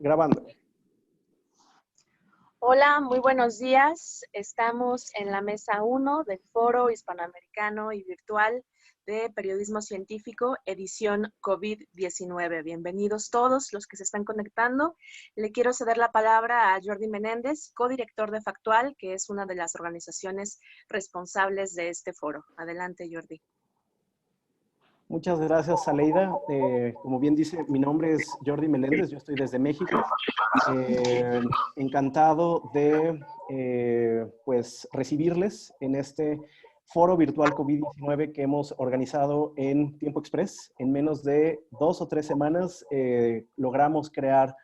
Grabando. Hola, muy buenos días. Estamos en la mesa 1 del Foro Hispanoamericano y Virtual de Periodismo Científico, edición COVID-19. Bienvenidos todos los que se están conectando. Le quiero ceder la palabra a Jordi Menéndez, codirector de Factual, que es una de las organizaciones responsables de este foro. Adelante, Jordi. Muchas gracias, Aleida. Como bien dice, mi nombre es Jordi Meléndez, yo estoy desde México. Encantado de pues, recibirles en este foro virtual COVID-19 que hemos organizado en tiempo express. En menos de 2 o 3 semanas logramos crear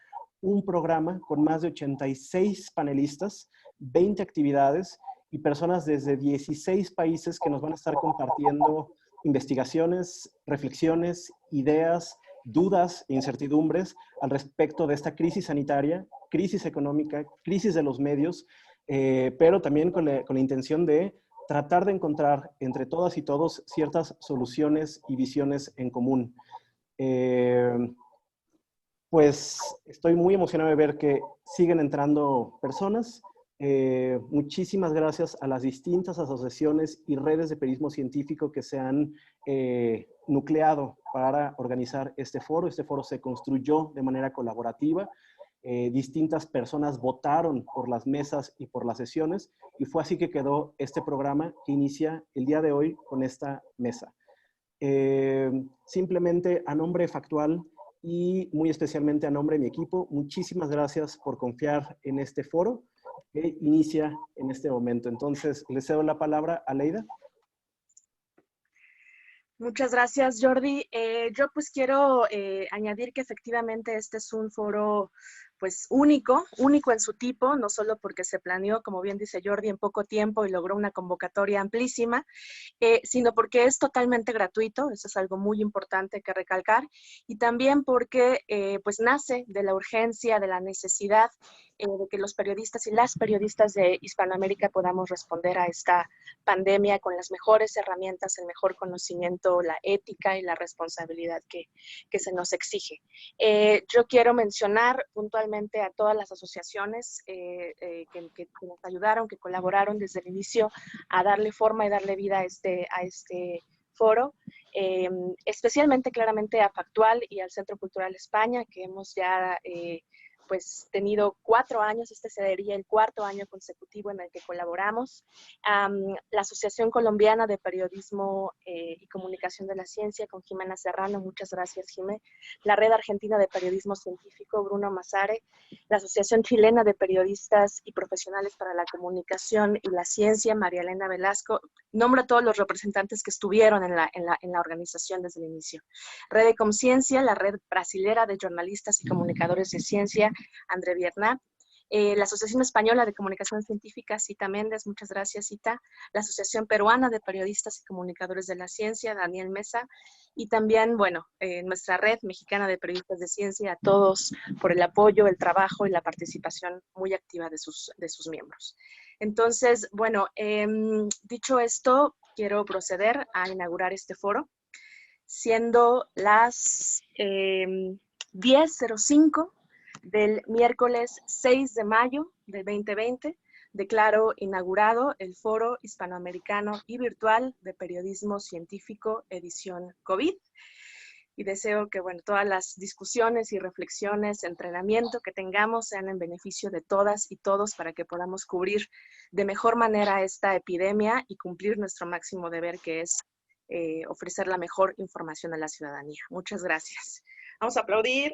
un programa con más de 86 panelistas, 20 actividades y personas desde 16 países que nos van a estar compartiendo investigaciones, reflexiones, ideas, dudas e incertidumbres al respecto de esta crisis sanitaria, crisis económica, crisis de los medios, pero también con la intención de tratar de encontrar entre todas y todos ciertas soluciones y visiones en común. Pues estoy muy emocionado de ver que siguen entrando personas. Muchísimas gracias a las distintas asociaciones y redes de periodismo científico que se han nucleado para organizar este foro. Este foro se construyó de manera colaborativa. Distintas personas votaron por las mesas y por las sesiones y fue así que quedó este programa que inicia el día de hoy con esta mesa. Simplemente a nombre de Factual y muy especialmente a nombre de mi equipo, muchísimas gracias por confiar en este foro que inicia en este momento. Entonces, le cedo la palabra a Aleida. Muchas gracias, Jordi. Yo pues quiero añadir que efectivamente este es un foro pues único en su tipo, no solo porque se planeó, como bien dice Jordi, en poco tiempo y logró una convocatoria amplísima, sino porque es totalmente gratuito, eso es algo muy importante que recalcar, y también porque pues nace de la urgencia, de la necesidad de que los periodistas y las periodistas de Hispanoamérica podamos responder a esta pandemia con las mejores herramientas, el mejor conocimiento, la ética y la responsabilidad que se nos exige. Yo quiero mencionar puntualmente a todas las asociaciones que nos ayudaron, que colaboraron desde el inicio a darle forma y darle vida a este foro, especialmente claramente a Factual y al Centro Cultural España, que hemos ya pues tenido 4 años, este sería el 4º año consecutivo en el que colaboramos. La Asociación Colombiana de Periodismo y Comunicación de la Ciencia, con Jimena Serrano, muchas gracias, Jimé. La Red Argentina de Periodismo Científico, Bruno Mazare. La Asociación Chilena de Periodistas y Profesionales para la Comunicación y la Ciencia, María Elena Velasco. Nombro a todos los representantes que estuvieron en la organización desde el inicio. Red de Conciencia, la Red Brasilera de Jornalistas y Comunicadores de Ciencia, André Viernat. La Asociación Española de Comunicación Científica, Cita Méndez, muchas gracias, Cita. La Asociación Peruana de Periodistas y Comunicadores de la Ciencia, Daniel Mesa. Y también, bueno, nuestra Red Mexicana de Periodistas de Ciencia, a todos por el apoyo, el trabajo y la participación muy activa de sus miembros. Entonces, bueno, dicho esto, quiero proceder a inaugurar este foro, siendo las 10:05 del miércoles 6 de mayo del 2020, declaro inaugurado el Foro Hispanoamericano y Virtual de Periodismo Científico, edición COVID. Y deseo que, bueno, todas las discusiones y reflexiones, entrenamiento que tengamos sean en beneficio de todas y todos para que podamos cubrir de mejor manera esta epidemia y cumplir nuestro máximo deber, que es ofrecer la mejor información a la ciudadanía. Muchas gracias. Vamos a aplaudir.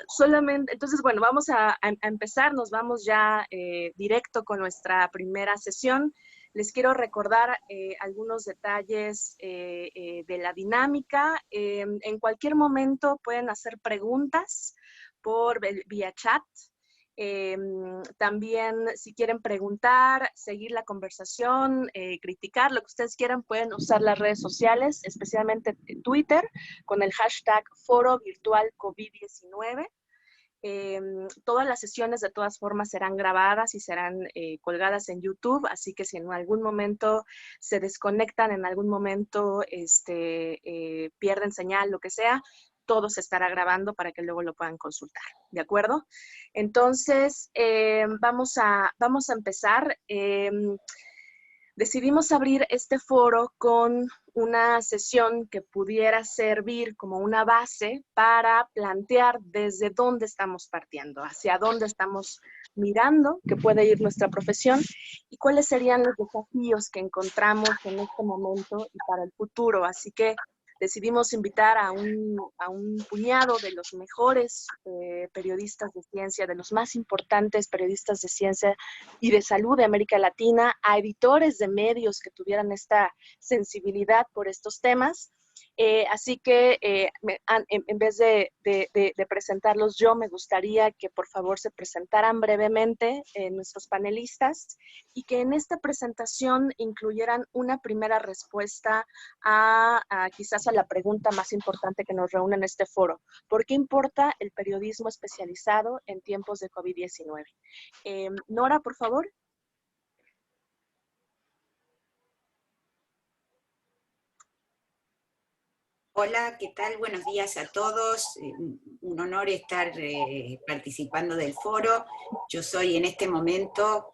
Solamente, entonces, bueno, vamos a empezar, nos vamos ya directo con nuestra primera sesión. Les quiero recordar algunos detalles de la dinámica. En cualquier momento pueden hacer preguntas vía chat. También, si quieren preguntar, seguir la conversación, criticar, lo que ustedes quieran, pueden usar las redes sociales, especialmente Twitter, con el hashtag Foro Virtual COVID-19. Todas las sesiones de todas formas serán grabadas y serán colgadas en YouTube, así que si en algún momento se desconectan, en algún momento pierden señal, lo que sea, todo se estará grabando para que luego lo puedan consultar, ¿de acuerdo? Entonces, vamos a empezar. Decidimos abrir este foro con una sesión que pudiera servir como una base para plantear desde dónde estamos partiendo, hacia dónde estamos mirando, que puede ir nuestra profesión, y cuáles serían los desafíos que encontramos en este momento y para el futuro. Así que decidimos invitar a un puñado de los mejores periodistas de ciencia, de los más importantes periodistas de ciencia y de salud de América Latina, a editores de medios que tuvieran esta sensibilidad por estos temas. Así que en vez de presentarlos yo, me gustaría que por favor se presentaran brevemente nuestros panelistas y que en esta presentación incluyeran una primera respuesta quizás a la pregunta más importante que nos reúne en este foro. ¿Por qué importa el periodismo especializado en tiempos de COVID-19? Nora, por favor. Hola, ¿qué tal? Buenos días a todos. Un honor estar participando del foro. Yo soy en este momento,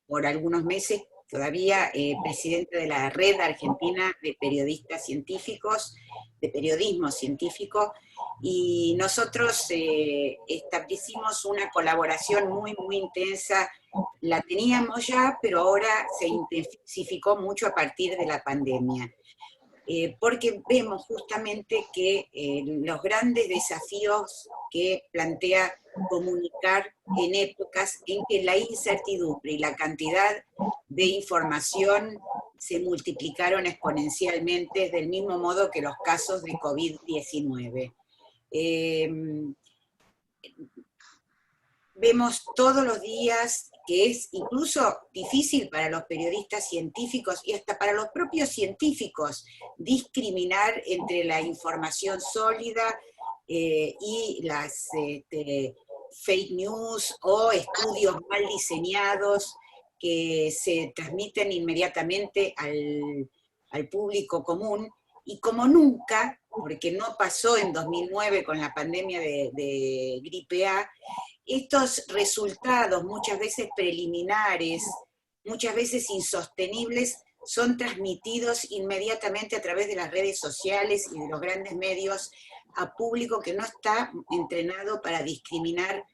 por algunos meses todavía, presidente de la Red Argentina de Periodistas Científicos, de Periodismo Científico, y nosotros establecimos una colaboración muy, muy intensa. La teníamos ya, pero ahora se intensificó mucho a partir de la pandemia. Porque vemos justamente que los grandes desafíos que plantea comunicar en épocas en que la incertidumbre y la cantidad de información se multiplicaron exponencialmente, del mismo modo que los casos de COVID-19. Vemos todos los días que es incluso difícil para los periodistas científicos y hasta para los propios científicos discriminar entre la información sólida y las fake news o estudios mal diseñados que se transmiten inmediatamente al público común. Y como nunca, porque no pasó en 2009 con la pandemia de gripe A, estos resultados, muchas veces preliminares, muchas veces insostenibles, son transmitidos inmediatamente a través de las redes sociales y de los grandes medios a público que no está entrenado para discriminar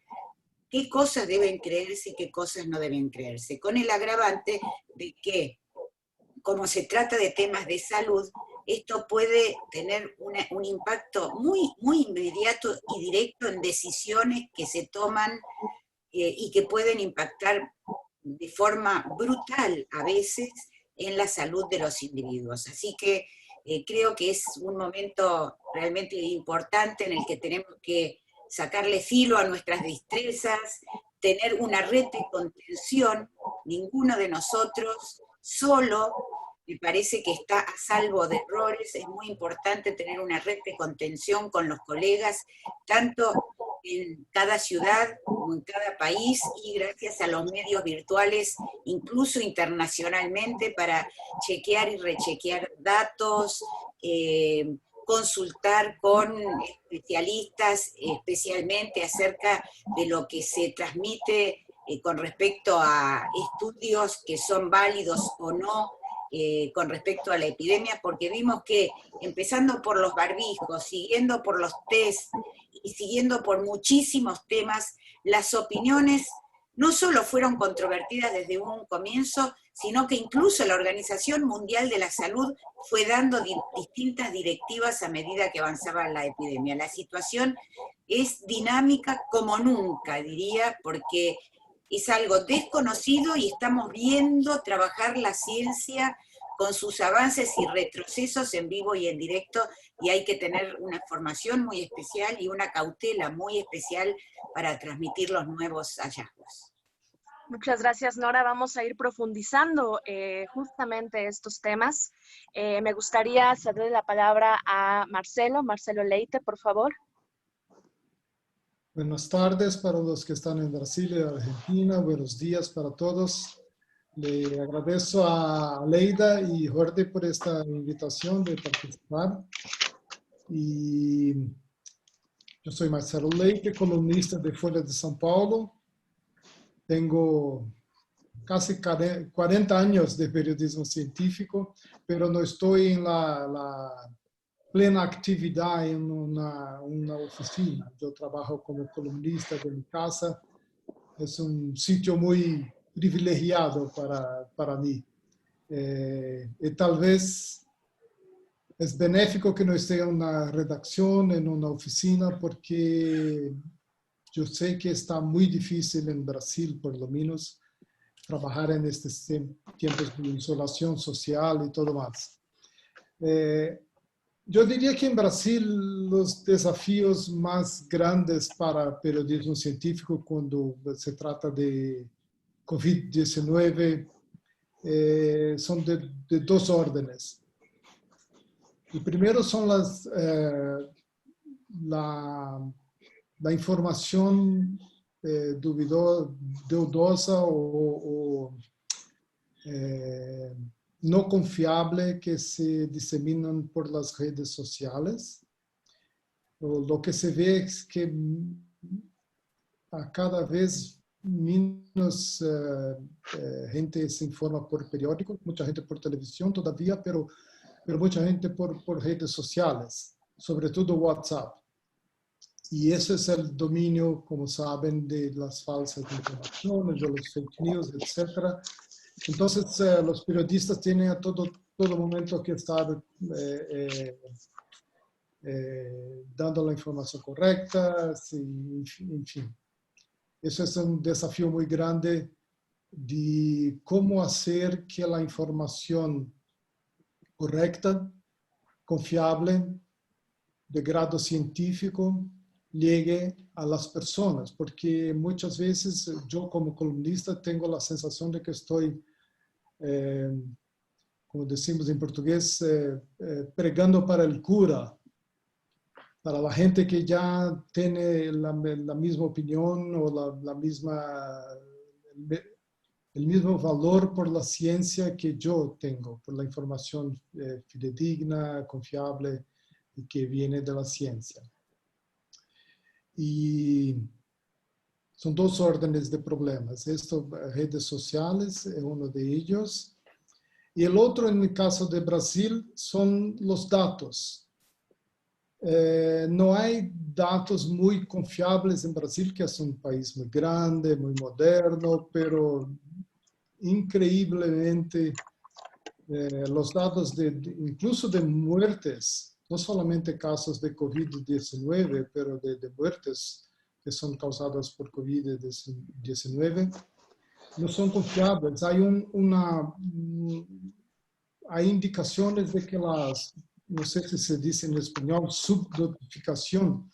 qué cosas deben creerse y qué cosas no deben creerse, con el agravante de que, como se trata de temas de salud, esto puede tener un impacto muy, muy inmediato y directo en decisiones que se toman y que pueden impactar de forma brutal a veces en la salud de los individuos. Así que creo que es un momento realmente importante en el que tenemos que sacarle filo a nuestras destrezas, tener una red de contención. Ninguno de nosotros solo me parece que está a salvo de errores. Es muy importante tener una red de contención con los colegas, tanto en cada ciudad como en cada país, y gracias a los medios virtuales, incluso internacionalmente, para chequear y rechequear datos, consultar con especialistas, especialmente acerca de lo que se transmite con respecto a estudios que son válidos o no, con respecto a la epidemia, porque vimos que empezando por los barbijos, siguiendo por los test y siguiendo por muchísimos temas, las opiniones no solo fueron controvertidas desde un comienzo, sino que incluso la Organización Mundial de la Salud fue dando distintas directivas a medida que avanzaba la epidemia. La situación es dinámica como nunca, diría, porque es algo desconocido y estamos viendo trabajar la ciencia con sus avances y retrocesos en vivo y en directo, y hay que tener una formación muy especial y una cautela muy especial para transmitir los nuevos hallazgos. Muchas gracias, Nora. Vamos a ir profundizando justamente estos temas. Me gustaría cederle la palabra a Marcelo Leite, por favor. Buenas tardes para los que están en Brasil y Argentina. Buenos días para todos. Le agradezco a Leida y Jordi por esta invitación de participar. Y Yo soy Marcelo Leite, columnista de Folha de São Paulo. Tengo casi 40 años de periodismo científico, pero no estoy en la plena actividad en una oficina. Yo trabajo como columnista de mi casa. Es un sitio muy privilegiado para mí. Y tal vez es benéfico que no esté en una redacción, en una oficina, porque yo sé que está muy difícil en Brasil, por lo menos, trabajar en estos tiempos de insolación social y todo más. Yo diría que en Brasil los desafíos más grandes para periodismo científico cuando se trata de COVID-19 son de dos órdenes. El primero son la información dudosa o no confiable que se diseminan por las redes sociales. Lo que se ve es que a cada vez menos gente se informa por periódico, mucha gente por televisión todavía, pero mucha gente por redes sociales, sobre todo WhatsApp. Y ese es el dominio, como saben, de las falsas informaciones, de los fake news, etc. Entonces, los periodistas tienen a todo momento que estar dando la información correcta, en fin. Eso es un desafío muy grande de cómo hacer que la información correcta, confiable, de grado científico, llegue a las personas, porque muchas veces yo como columnista tengo la sensación de que estoy, como decimos en portugués, pregando para el cura, para la gente que ya tiene la misma opinión o el mismo valor por la ciencia que yo tengo, por la información fidedigna, confiable y que viene de la ciencia. Y son dos órdenes de problemas. Esto, redes sociales es uno de ellos. Y el otro, en el caso de Brasil, son los datos. No hay datos muy confiables en Brasil, que es un país muy grande, muy moderno, pero increíblemente los datos incluso de muertes, no solamente casos de COVID-19, pero de muertes que son causadas por COVID-19, no son confiables. Hay indicaciones de que no sé si se dice en español, subnotificación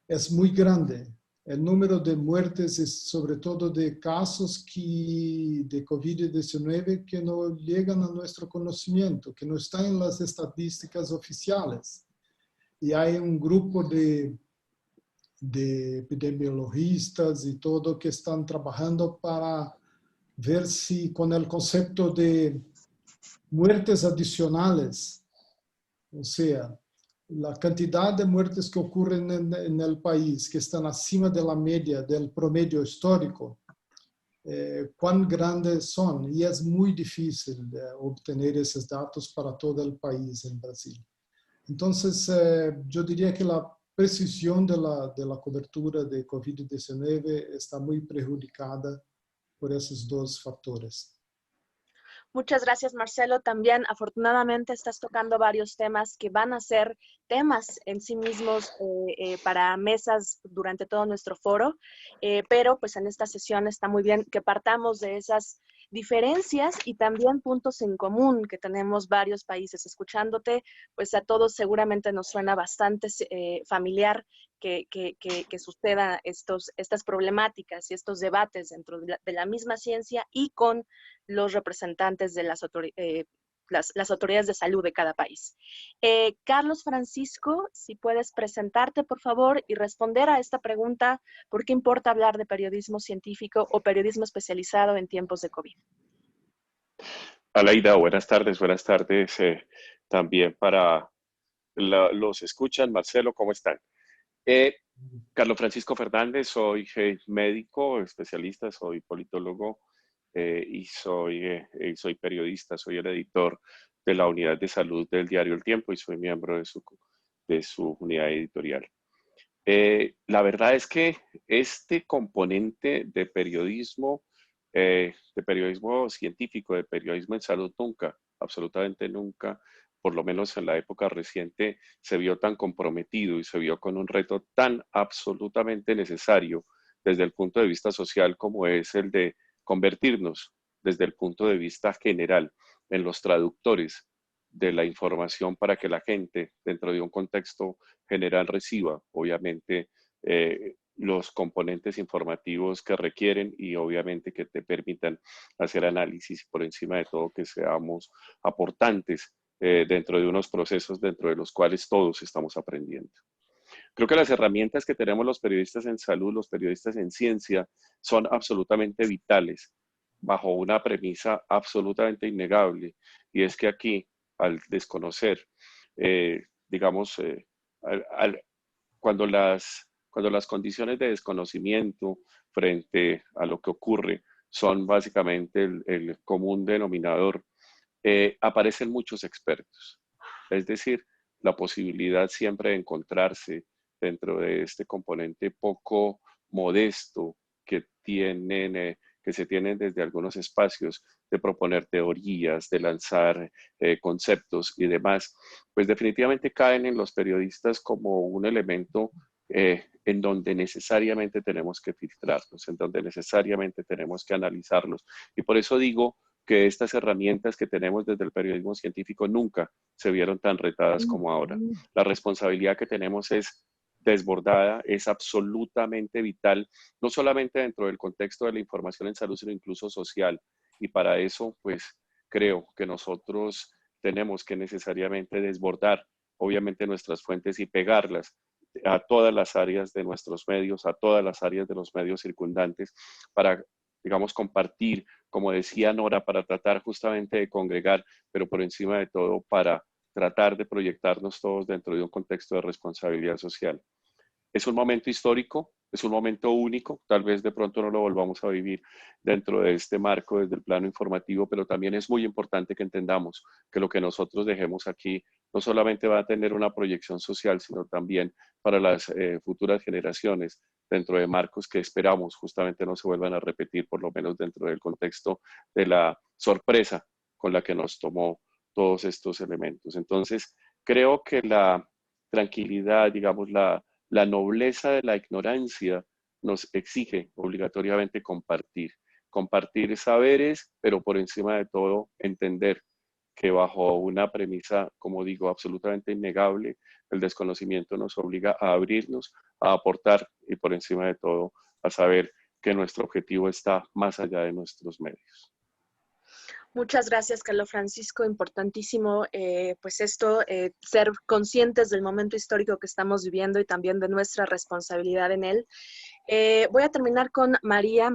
es muy grande. El número de muertes es sobre todo de casos de COVID-19 que no llegan a nuestro conocimiento, que no están en las estadísticas oficiales. Y hay un grupo de epidemiologistas y todo que están trabajando para ver si con el concepto de muertes adicionales, o sea, la cantidad de muertes que ocurren en el país, que están acima de la media, del promedio histórico, cuán grandes son. Y es muy difícil obtener esos datos para todo el país en Brasil. Entonces, yo diría que la precisión de la cobertura de COVID-19 está muy perjudicada por esos dos factores. Muchas gracias, Marcelo. También, afortunadamente, estás tocando varios temas que van a ser temas en sí mismos para mesas durante todo nuestro foro, pero pues en esta sesión está muy bien que partamos de esas diferencias y también puntos en común que tenemos varios países. Escuchándote, pues a todos seguramente nos suena bastante familiar que sucedan estas problemáticas y estos debates dentro de la misma ciencia y con los representantes de las autoridades de salud de cada país. Carlos Francisco, si puedes presentarte, por favor, y responder a esta pregunta, ¿por qué importa hablar de periodismo científico o periodismo especializado en tiempos de COVID? Aleida, buenas tardes también para los escuchan. Marcelo, ¿cómo están? Eh, Carlos Francisco Fernández, soy médico, especialista, soy politólogo y soy periodista, soy el editor de la unidad de salud del diario El Tiempo y soy miembro de su unidad editorial. La verdad es que este componente de periodismo científico, de periodismo en salud, nunca, absolutamente nunca, por lo menos en la época reciente, se vio tan comprometido y se vio con un reto tan absolutamente necesario desde el punto de vista social como es el de convertirnos desde el punto de vista general en los traductores de la información para que la gente, dentro de un contexto general, reciba, obviamente, los componentes informativos que requieren y obviamente que te permitan hacer análisis y por encima de todo que seamos aportantes dentro de unos procesos dentro de los cuales todos estamos aprendiendo. Creo que las herramientas que tenemos los periodistas en salud, los periodistas en ciencia, son absolutamente vitales bajo una premisa absolutamente innegable y es que aquí, al desconocer, digamos, al, cuando las condiciones de desconocimiento frente a lo que ocurre son básicamente el común denominador, aparecen muchos expertos. Es decir, la posibilidad siempre de encontrarse dentro de este componente poco modesto que se tienen desde algunos espacios de proponer teorías, de lanzar conceptos y demás, pues definitivamente caen en los periodistas como un elemento en donde necesariamente tenemos que filtrarlos, en donde necesariamente tenemos que analizarlos. Y por eso digo que estas herramientas que tenemos desde el periodismo científico nunca se vieron tan retadas como ahora. La responsabilidad que tenemos es desbordada, es absolutamente vital, no solamente dentro del contexto de la información en salud, sino incluso social. Y para eso, pues creo que nosotros tenemos que necesariamente desbordar, obviamente, nuestras fuentes y pegarlas a todas las áreas de nuestros medios, a todas las áreas de los medios circundantes, para, digamos, compartir, como decía Nora, para tratar justamente de congregar, pero por encima de todo para tratar de proyectarnos todos dentro de un contexto de responsabilidad social. Es un momento histórico, es un momento único, tal vez de pronto no lo volvamos a vivir dentro de este marco desde el plano informativo, pero también es muy importante que entendamos que lo que nosotros dejemos aquí no solamente va a tener una proyección social, sino también para las futuras generaciones dentro de marcos que esperamos justamente no se vuelvan a repetir, por lo menos dentro del contexto de la sorpresa con la que nos tomó todos estos elementos. Entonces, creo que la tranquilidad, digamos, la nobleza de la ignorancia nos exige obligatoriamente compartir saberes, pero por encima de todo entender que bajo una premisa, como digo, absolutamente innegable, el desconocimiento nos obliga a abrirnos, a aportar y por encima de todo a saber que nuestro objetivo está más allá de nuestros medios. Muchas gracias, Carlos Francisco. Importantísimo, pues esto, ser conscientes del momento histórico que estamos viviendo y también de nuestra responsabilidad en él. Voy a terminar con María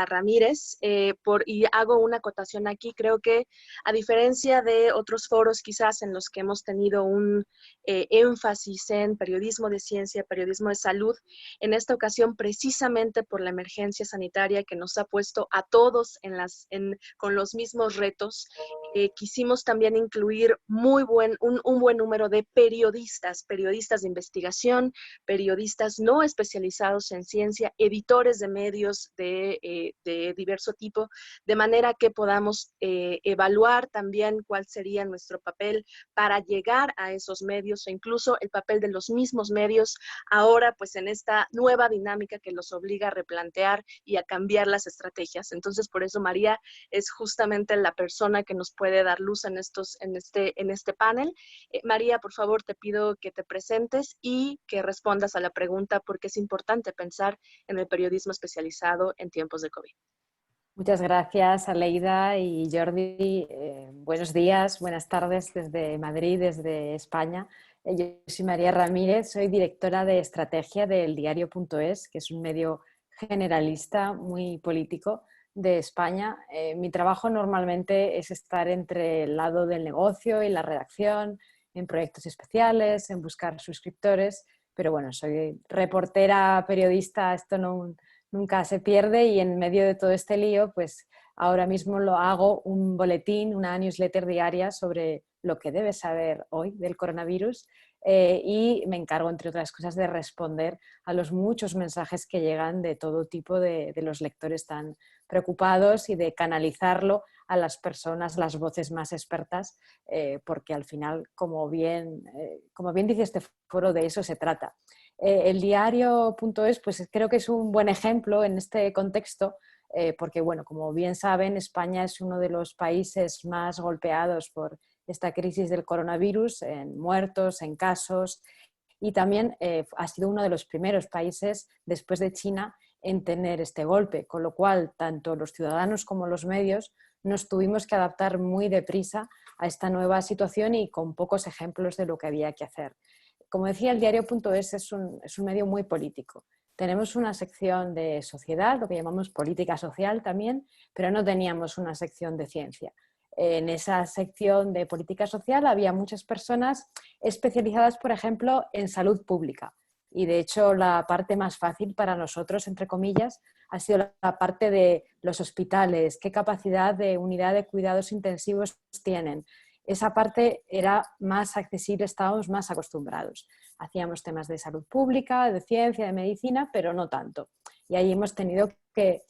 Ramírez, y hago una acotación aquí. Creo que a diferencia de otros foros quizás en los que hemos tenido un énfasis en periodismo de ciencia, periodismo de salud, en esta ocasión precisamente por la emergencia sanitaria que nos ha puesto a todos con los mismos retos, quisimos también incluir un buen número de periodistas de investigación, periodistas no especializados en ciencia, editores de medios de diverso tipo, de manera que podamos evaluar también cuál sería nuestro papel para llegar a esos medios o incluso el papel de los mismos medios ahora pues en esta nueva dinámica que los obliga a replantear y a cambiar las estrategias. Entonces por eso María es justamente la persona que nos puede dar luz en este panel. María, por favor, te pido que te presentes y que respondas a la pregunta por qué es importante pensar en el periodismo especializado en tiempos de COVID. Muchas gracias, Aleida y Jordi. Buenos días, buenas tardes desde Madrid, desde España. Yo soy María Ramírez, soy directora de estrategia del diario.es, que es un medio generalista muy político de España. Mi trabajo normalmente es estar entre el lado del negocio y la redacción, en proyectos especiales, en buscar suscriptores, pero bueno, soy reportera, periodista, esto nunca se pierde y en medio de todo este lío, pues ahora mismo lo hago un boletín, una newsletter diaria sobre lo que debes saber hoy del coronavirus y me encargo, entre otras cosas, de responder a los muchos mensajes que llegan de todo tipo de los lectores tan preocupados y de canalizarlo a las personas, las voces más expertas, porque al final, como bien dice este foro, de eso se trata. El diario.es, pues creo que es un buen ejemplo en este contexto, porque, bueno, como bien saben, España es uno de los países más golpeados por esta crisis del coronavirus, en muertos, en casos, y también ha sido uno de los primeros países, después de China, en tener este golpe, con lo cual tanto los ciudadanos como los medios nos tuvimos que adaptar muy deprisa a esta nueva situación y con pocos ejemplos de lo que había que hacer. Como decía, el diario.es es un medio muy político. Tenemos una sección de sociedad, lo que llamamos política social también, pero no teníamos una sección de ciencia. En esa sección de política social había muchas personas especializadas, por ejemplo, en salud pública. Y de hecho la parte más fácil para nosotros, entre comillas, ha sido la parte de los hospitales, qué capacidad de unidad de cuidados intensivos tienen. Esa parte era más accesible, estábamos más acostumbrados. Hacíamos temas de salud pública, de ciencia, de medicina, pero no tanto. Y ahí hemos tenido que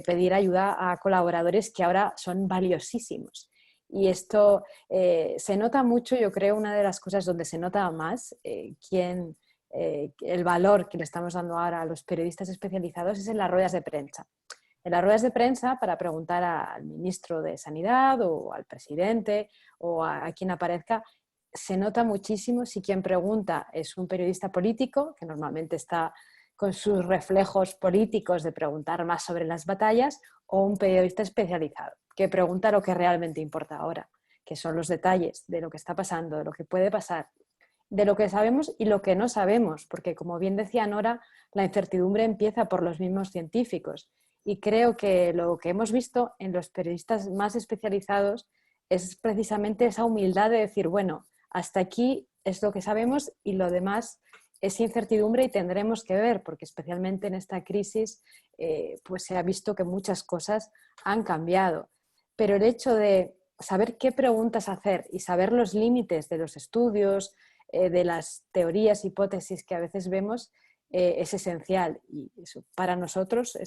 pedir ayuda a colaboradores que ahora son valiosísimos. Y esto se nota mucho, yo creo, una de las cosas donde se nota más el valor que le estamos dando ahora a los periodistas especializados es en las ruedas de prensa. En las ruedas de prensa, para preguntar al ministro de Sanidad o al presidente o a quien aparezca, se nota muchísimo si quien pregunta es un periodista político, que normalmente está con sus reflejos políticos de preguntar más sobre las batallas, o un periodista especializado, que pregunta lo que realmente importa ahora, que son los detalles de lo que está pasando, de lo que puede pasar, de lo que sabemos y lo que no sabemos, porque como bien decía Nora, la incertidumbre empieza por los mismos científicos. Y creo que lo que hemos visto en los periodistas más especializados es precisamente esa humildad de decir, bueno, hasta aquí es lo que sabemos y lo demás es incertidumbre y tendremos que ver, porque especialmente en esta crisis pues se ha visto que muchas cosas han cambiado. Pero el hecho de saber qué preguntas hacer y saber los límites de los estudios, de las teorías, hipótesis que a veces vemos, es esencial. Y eso para nosotros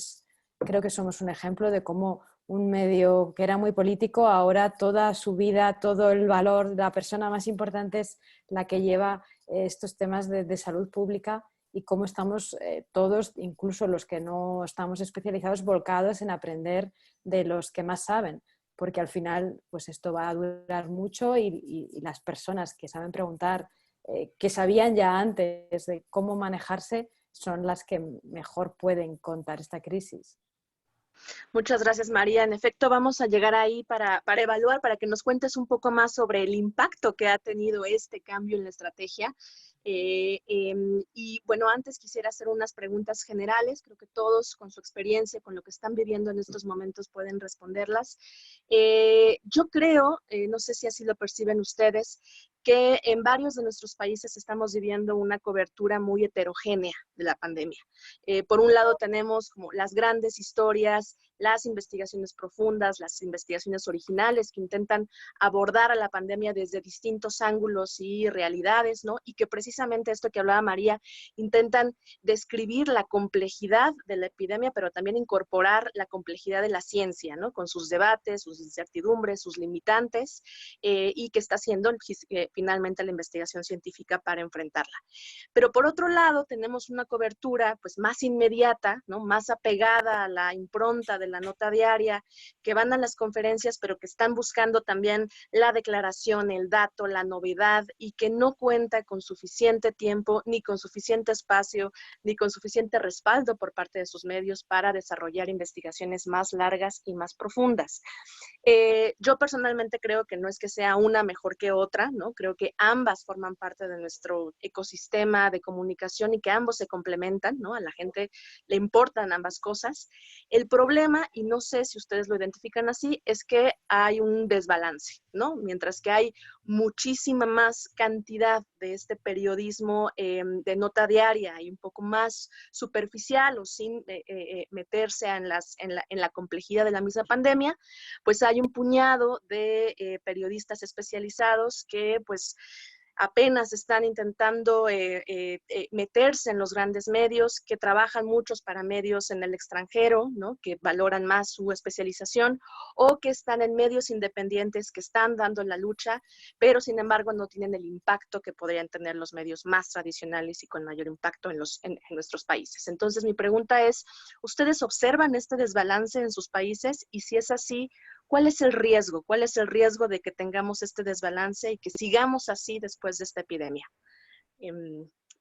creo que somos un ejemplo de cómo un medio que era muy político, ahora toda su vida, todo el valor, la persona más importante es la que lleva estos temas de salud pública y cómo estamos todos, incluso los que no estamos especializados, volcados en aprender de los que más saben, porque al final pues esto va a durar mucho y las personas que saben preguntar, que sabían ya antes de cómo manejarse, son las que mejor pueden contar esta crisis. Muchas gracias, María. En efecto, vamos a llegar ahí para evaluar, para que nos cuentes un poco más sobre el impacto que ha tenido este cambio en la estrategia. Y bueno, antes quisiera hacer unas preguntas generales. Creo que todos, con su experiencia, con lo que están viviendo en estos momentos, pueden responderlas. Yo creo, no sé si así lo perciben ustedes, que en varios de nuestros países estamos viviendo una cobertura muy heterogénea de la pandemia. Por un lado tenemos como las grandes historias, las investigaciones profundas, las investigaciones originales que intentan abordar a la pandemia desde distintos ángulos y realidades, ¿no? Y que precisamente esto que hablaba María, intentan describir la complejidad de la epidemia, pero también incorporar la complejidad de la ciencia, ¿no? Con sus debates, sus incertidumbres, sus limitantes, y que está haciendo finalmente la investigación científica para enfrentarla. Pero por otro lado, tenemos una cobertura pues más inmediata, ¿no? Más apegada a la impronta de la nota diaria, que van a las conferencias, pero que están buscando también la declaración, el dato, la novedad, y que no cuenta con suficiente tiempo, ni con suficiente espacio, ni con suficiente respaldo por parte de sus medios para desarrollar investigaciones más largas y más profundas. Yo personalmente creo que no es que sea una mejor que otra, ¿no? Creo que ambas forman parte de nuestro ecosistema de comunicación y que ambos se complementan, ¿no? A la gente le importan ambas cosas. El problema problema, y no sé si ustedes lo identifican así, es que hay un desbalance, ¿no? Mientras que hay muchísima más cantidad de este periodismo de nota diaria y un poco más superficial o sin meterse en la complejidad de la misma pandemia, pues hay un puñado de periodistas especializados que pues apenas están intentando meterse en los grandes medios, que trabajan muchos para medios en el extranjero, ¿no? Que valoran más su especialización, o que están en medios independientes que están dando la lucha, pero sin embargo no tienen el impacto que podrían tener los medios más tradicionales y con mayor impacto en nuestros países. Entonces mi pregunta es, ¿ustedes observan este desbalance en sus países? Y si es así, ¿cuál es el riesgo? ¿Cuál es el riesgo de que tengamos este desbalance y que sigamos así después de esta epidemia?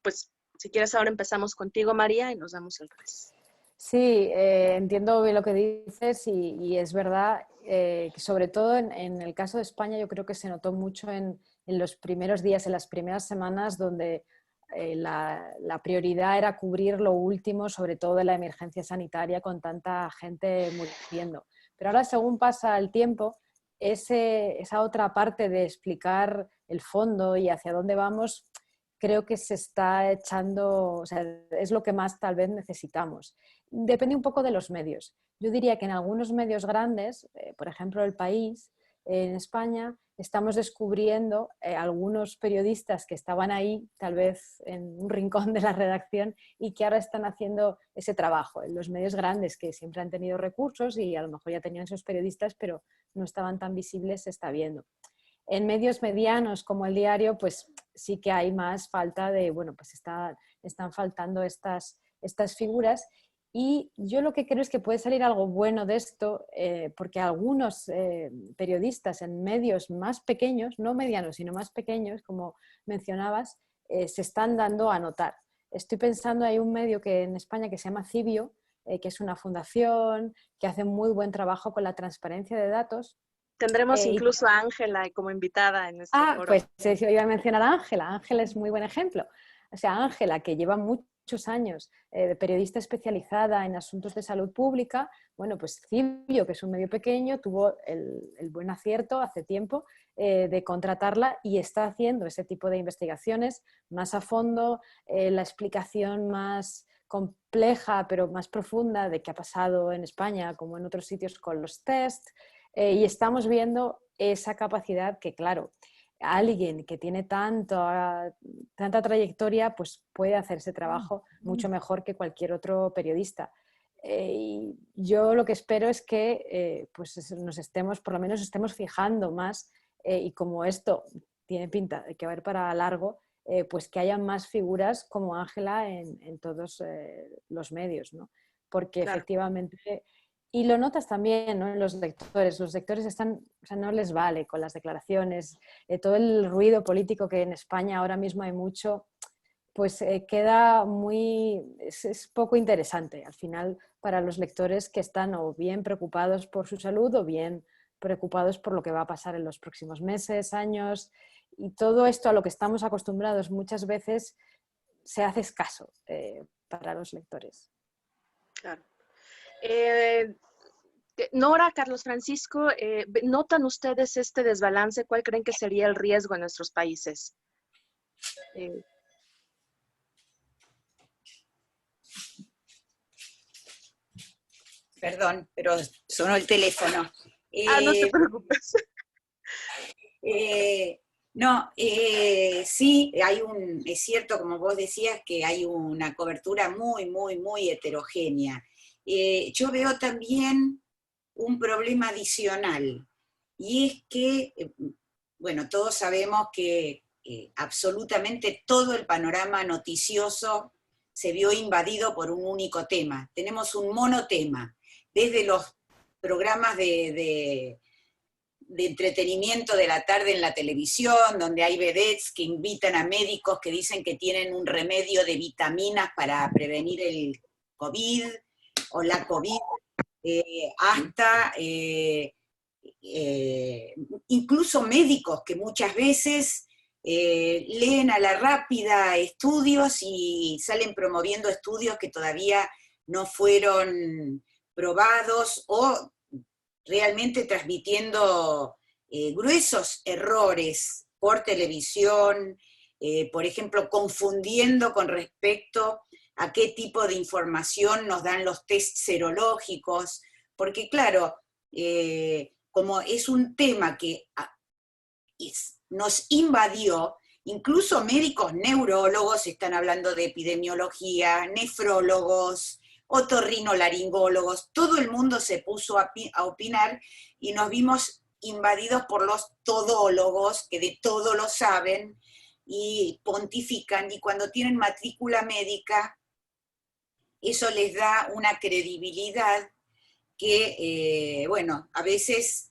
Pues, si quieres, ahora empezamos contigo, María, y nos damos el revés. Sí, entiendo bien lo que dices y es verdad que sobre todo en el caso de España yo creo que se notó mucho en los primeros días, en las primeras semanas, donde la prioridad era cubrir lo último, sobre todo de la emergencia sanitaria, con tanta gente muriendo. Pero ahora, según pasa el tiempo, esa otra parte de explicar el fondo y hacia dónde vamos, creo que se está echando, o sea, es lo que más tal vez necesitamos. Depende un poco de los medios. Yo diría que en algunos medios grandes, por ejemplo El País, en España, estamos descubriendo algunos periodistas que estaban ahí, tal vez en un rincón de la redacción, y que ahora están haciendo ese trabajo. En los medios grandes, que siempre han tenido recursos y a lo mejor ya tenían sus periodistas, pero no estaban tan visibles, se está viendo. En medios medianos como El Diario, pues sí que hay más falta de, bueno, pues están faltando estas figuras. Y yo lo que creo es que puede salir algo bueno de esto, porque algunos periodistas en medios más pequeños, no medianos, sino más pequeños, como mencionabas, se están dando a notar. Estoy pensando, hay un medio que en España que se llama Cibio, que es una fundación que hace muy buen trabajo con la transparencia de datos. Tendremos incluso a Ángela como invitada en este foro. Pues yo iba a mencionar a Ángela. Ángela es muy buen ejemplo. O sea, Ángela, que lleva muchos años de periodista especializada en asuntos de salud pública, bueno, pues Cibio, que es un medio pequeño, tuvo el buen acierto hace tiempo de contratarla y está haciendo ese tipo de investigaciones más a fondo, la explicación más compleja pero más profunda de qué ha pasado en España como en otros sitios con los test, y estamos viendo esa capacidad que, claro, alguien que tiene tanta trayectoria pues puede hacer ese trabajo mucho mejor que cualquier otro periodista. Y yo lo que espero es que pues por lo menos estemos fijando más, y como esto tiene pinta de que va a ir para largo, pues que haya más figuras como Ángela en todos los medios, ¿no? Porque claro, efectivamente... Y lo notas también, ¿no? En los lectores. Los lectores no les vale con las declaraciones, todo el ruido político que en España ahora mismo hay mucho, pues queda es poco interesante al final para los lectores, que están o bien preocupados por su salud o bien preocupados por lo que va a pasar en los próximos meses, años, y todo esto a lo que estamos acostumbrados muchas veces se hace escaso para los lectores. Claro. Nora, Carlos Francisco, ¿notan ustedes este desbalance? ¿Cuál creen que sería el riesgo en nuestros países? Perdón, pero sonó el teléfono. No te preocupes. Sí, es cierto, como vos decías, que hay una cobertura muy, muy, muy heterogénea. Yo veo también un problema adicional, y es que, bueno, todos sabemos que absolutamente todo el panorama noticioso se vio invadido por un único tema. Tenemos un monotema, desde los programas de entretenimiento de la tarde en la televisión, donde hay vedettes que invitan a médicos que dicen que tienen un remedio de vitaminas para prevenir el COVID o la COVID, hasta incluso médicos que muchas veces leen a la rápida estudios y salen promoviendo estudios que todavía no fueron probados o realmente transmitiendo gruesos errores por televisión, por ejemplo, confundiendo con respecto a qué tipo de información nos dan los test serológicos, porque claro, como es un tema que nos invadió, incluso médicos neurólogos están hablando de epidemiología, nefrólogos, otorrinolaringólogos, todo el mundo se puso a opinar y nos vimos invadidos por los todólogos, que de todo lo saben y pontifican, y cuando tienen matrícula médica, eso les da una credibilidad que, bueno, a veces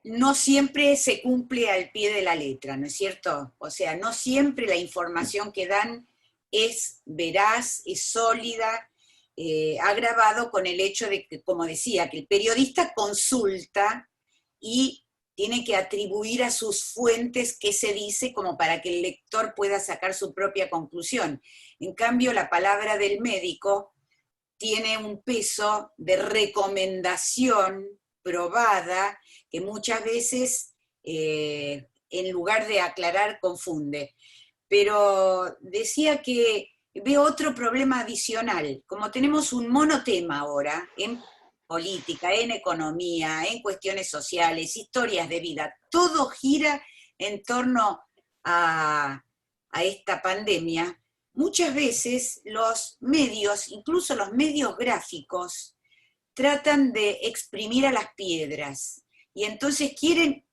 no siempre se cumple al pie de la letra, ¿no es cierto? O sea, no siempre la información que dan es veraz, es sólida, agravado con el hecho de que, como decía, que el periodista consulta y tiene que atribuir a sus fuentes qué se dice como para que el lector pueda sacar su propia conclusión. En cambio, la palabra del médico tiene un peso de recomendación probada que muchas veces, en lugar de aclarar, confunde. Pero decía que veo otro problema adicional. Como tenemos un monotema ahora en política, en economía, en cuestiones sociales, historias de vida, todo gira en torno a esta pandemia. Muchas veces los medios, incluso los medios gráficos, tratan de exprimir a las piedras y entonces quieren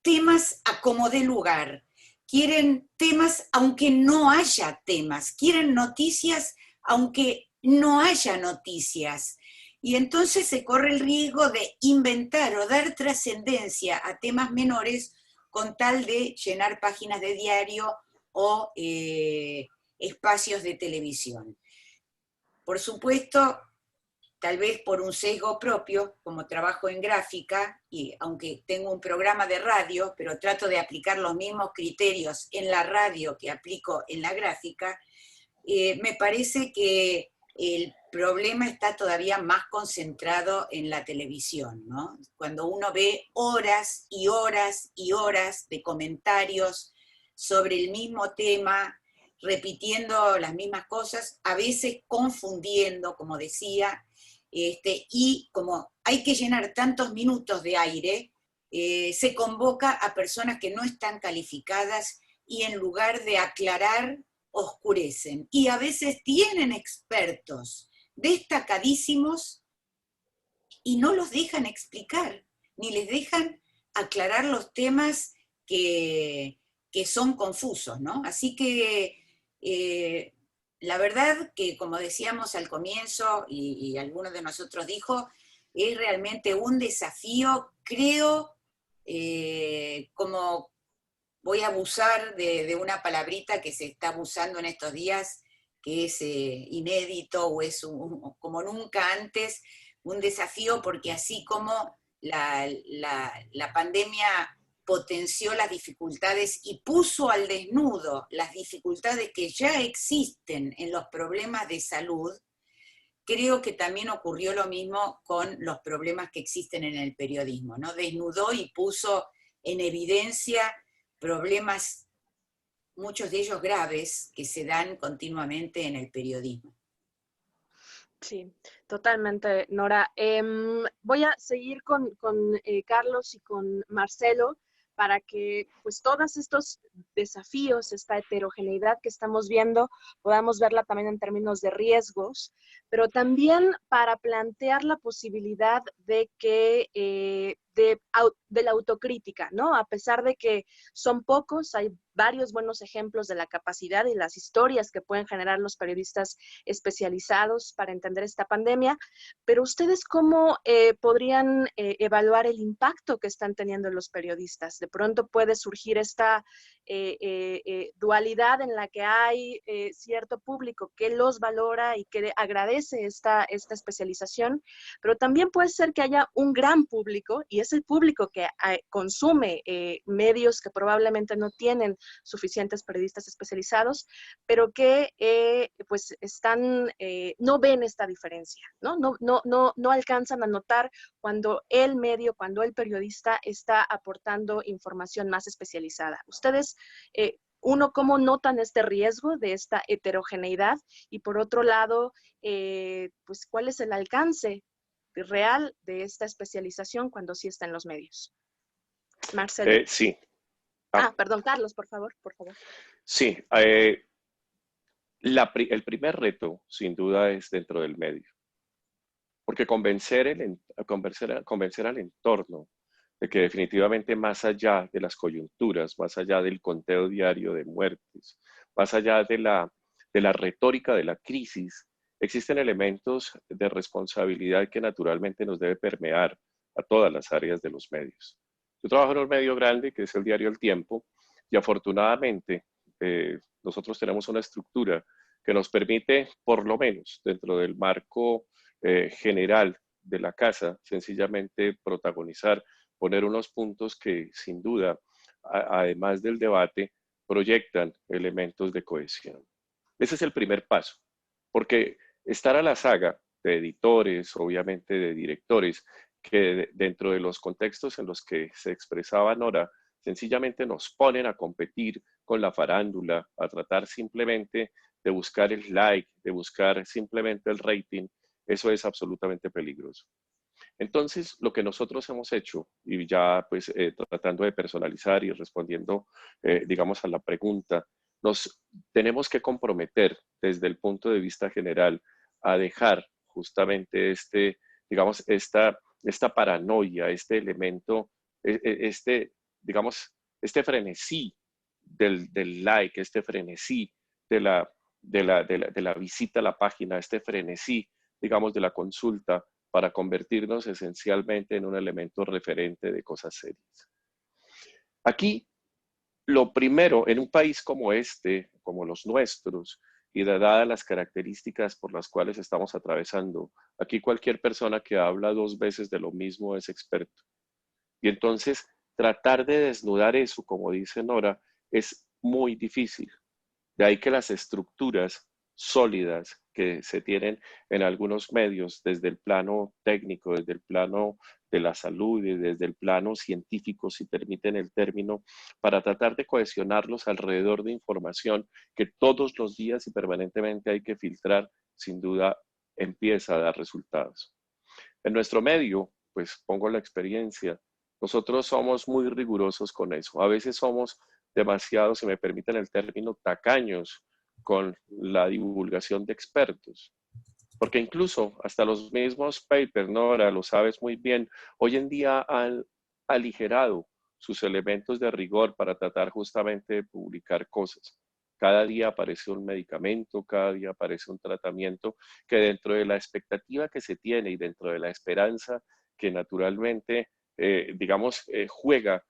temas a como dé lugar, quieren temas aunque no haya temas, quieren noticias aunque no haya noticias. Y entonces se corre el riesgo de inventar o dar trascendencia a temas menores con tal de llenar páginas de diario o espacios de televisión. Por supuesto, tal vez por un sesgo propio, como trabajo en gráfica, y aunque tengo un programa de radio, pero trato de aplicar los mismos criterios en la radio que aplico en la gráfica, me parece que el problema está todavía más concentrado en la televisión, ¿no? Cuando uno ve horas y horas y horas de comentarios sobre el mismo tema, repitiendo las mismas cosas, a veces confundiendo, como decía, y como hay que llenar tantos minutos de aire, se convoca a personas que no están calificadas y en lugar de aclarar, oscurecen. Y a veces tienen expertos destacadísimos y no los dejan explicar, ni les dejan aclarar los temas que son confusos, ¿no? Así que la verdad que, como decíamos al comienzo, y alguno de nosotros dijo, es realmente un desafío, creo, como voy a abusar de una palabrita que se está abusando en estos días, que es inédito o es como nunca antes, un desafío porque así como la pandemia potenció las dificultades y puso al desnudo las dificultades que ya existen en los problemas de salud, creo que también ocurrió lo mismo con los problemas que existen en el periodismo, ¿no? Desnudó y puso en evidencia problemas, muchos de ellos graves, que se dan continuamente en el periodismo. Sí, totalmente, Nora. Voy a seguir con Carlos y con Marcelo para que pues todos estos desafíos, esta heterogeneidad que estamos viendo, podamos verla también en términos de riesgos, pero también para plantear la posibilidad de que de la autocrítica, ¿no? A pesar de que son pocos, hay varios buenos ejemplos de la capacidad y las historias que pueden generar los periodistas especializados para entender esta pandemia, pero ustedes ¿cómo podrían evaluar el impacto que están teniendo los periodistas? De pronto puede surgir esta dualidad en la que hay cierto público que los valora y que agradece esta especialización, pero también puede ser que haya un gran público, y es el público que consume medios que probablemente no tienen suficientes periodistas especializados, pero que pues no ven esta diferencia, no alcanzan a notar cuando el medio, cuando el periodista está aportando información más especializada. Ustedes, ¿cómo notan este riesgo de esta heterogeneidad? Y por otro lado, pues, ¿cuál es el alcance real de esta especialización cuando sí está en los medios? Marcelo. Sí. Perdón, Carlos, por favor. Sí, el primer reto, sin duda, es dentro del medio. Porque convencer al entorno de que definitivamente más allá de las coyunturas, más allá del conteo diario de muertes, más allá de la retórica de la crisis, existen elementos de responsabilidad que naturalmente nos debe permear a todas las áreas de los medios. Yo trabajo en un medio grande que es el diario El Tiempo y afortunadamente nosotros tenemos una estructura que nos permite, por lo menos dentro del marco general de la casa, sencillamente protagonizar, poner unos puntos que sin duda, además del debate, proyectan elementos de cohesión. Ese es el primer paso, porque estar a la saga de editores, obviamente de directores, que dentro de los contextos en los que se expresaba Nora, sencillamente nos ponen a competir con la farándula, a tratar simplemente de buscar el like, de buscar simplemente el rating, eso es absolutamente peligroso. Entonces, lo que nosotros hemos hecho, y ya pues tratando de personalizar y respondiendo, digamos, a la pregunta, nos tenemos que comprometer desde el punto de vista general a dejar justamente digamos, esta paranoia, este elemento, digamos, este frenesí del like, este frenesí de la visita a la página, este frenesí, digamos, de la consulta, para convertirnos esencialmente en un elemento referente de cosas serias. Aquí, lo primero, en un país como este, como los nuestros, y dadas las características por las cuales estamos atravesando, aquí cualquier persona que habla 2 veces de lo mismo es experto. Y entonces, tratar de desnudar eso, como dice Nora, es muy difícil. De ahí que las estructuras sólidas que se tienen en algunos medios, desde el plano técnico, desde el plano de la salud y desde el plano científico, si permiten el término, para tratar de cohesionarlos alrededor de información que todos los días y permanentemente hay que filtrar, sin duda empieza a dar resultados. En nuestro medio, pues pongo la experiencia, nosotros somos muy rigurosos con eso. A veces somos demasiado, si me permiten el término, tacaños con la divulgación de expertos. Porque incluso hasta los mismos papers, Nora, lo sabes muy bien, hoy en día han aligerado sus elementos de rigor para tratar justamente de publicar cosas. Cada día aparece un medicamento, cada día aparece un tratamiento que dentro de la expectativa que se tiene y dentro de la esperanza que naturalmente, digamos, juega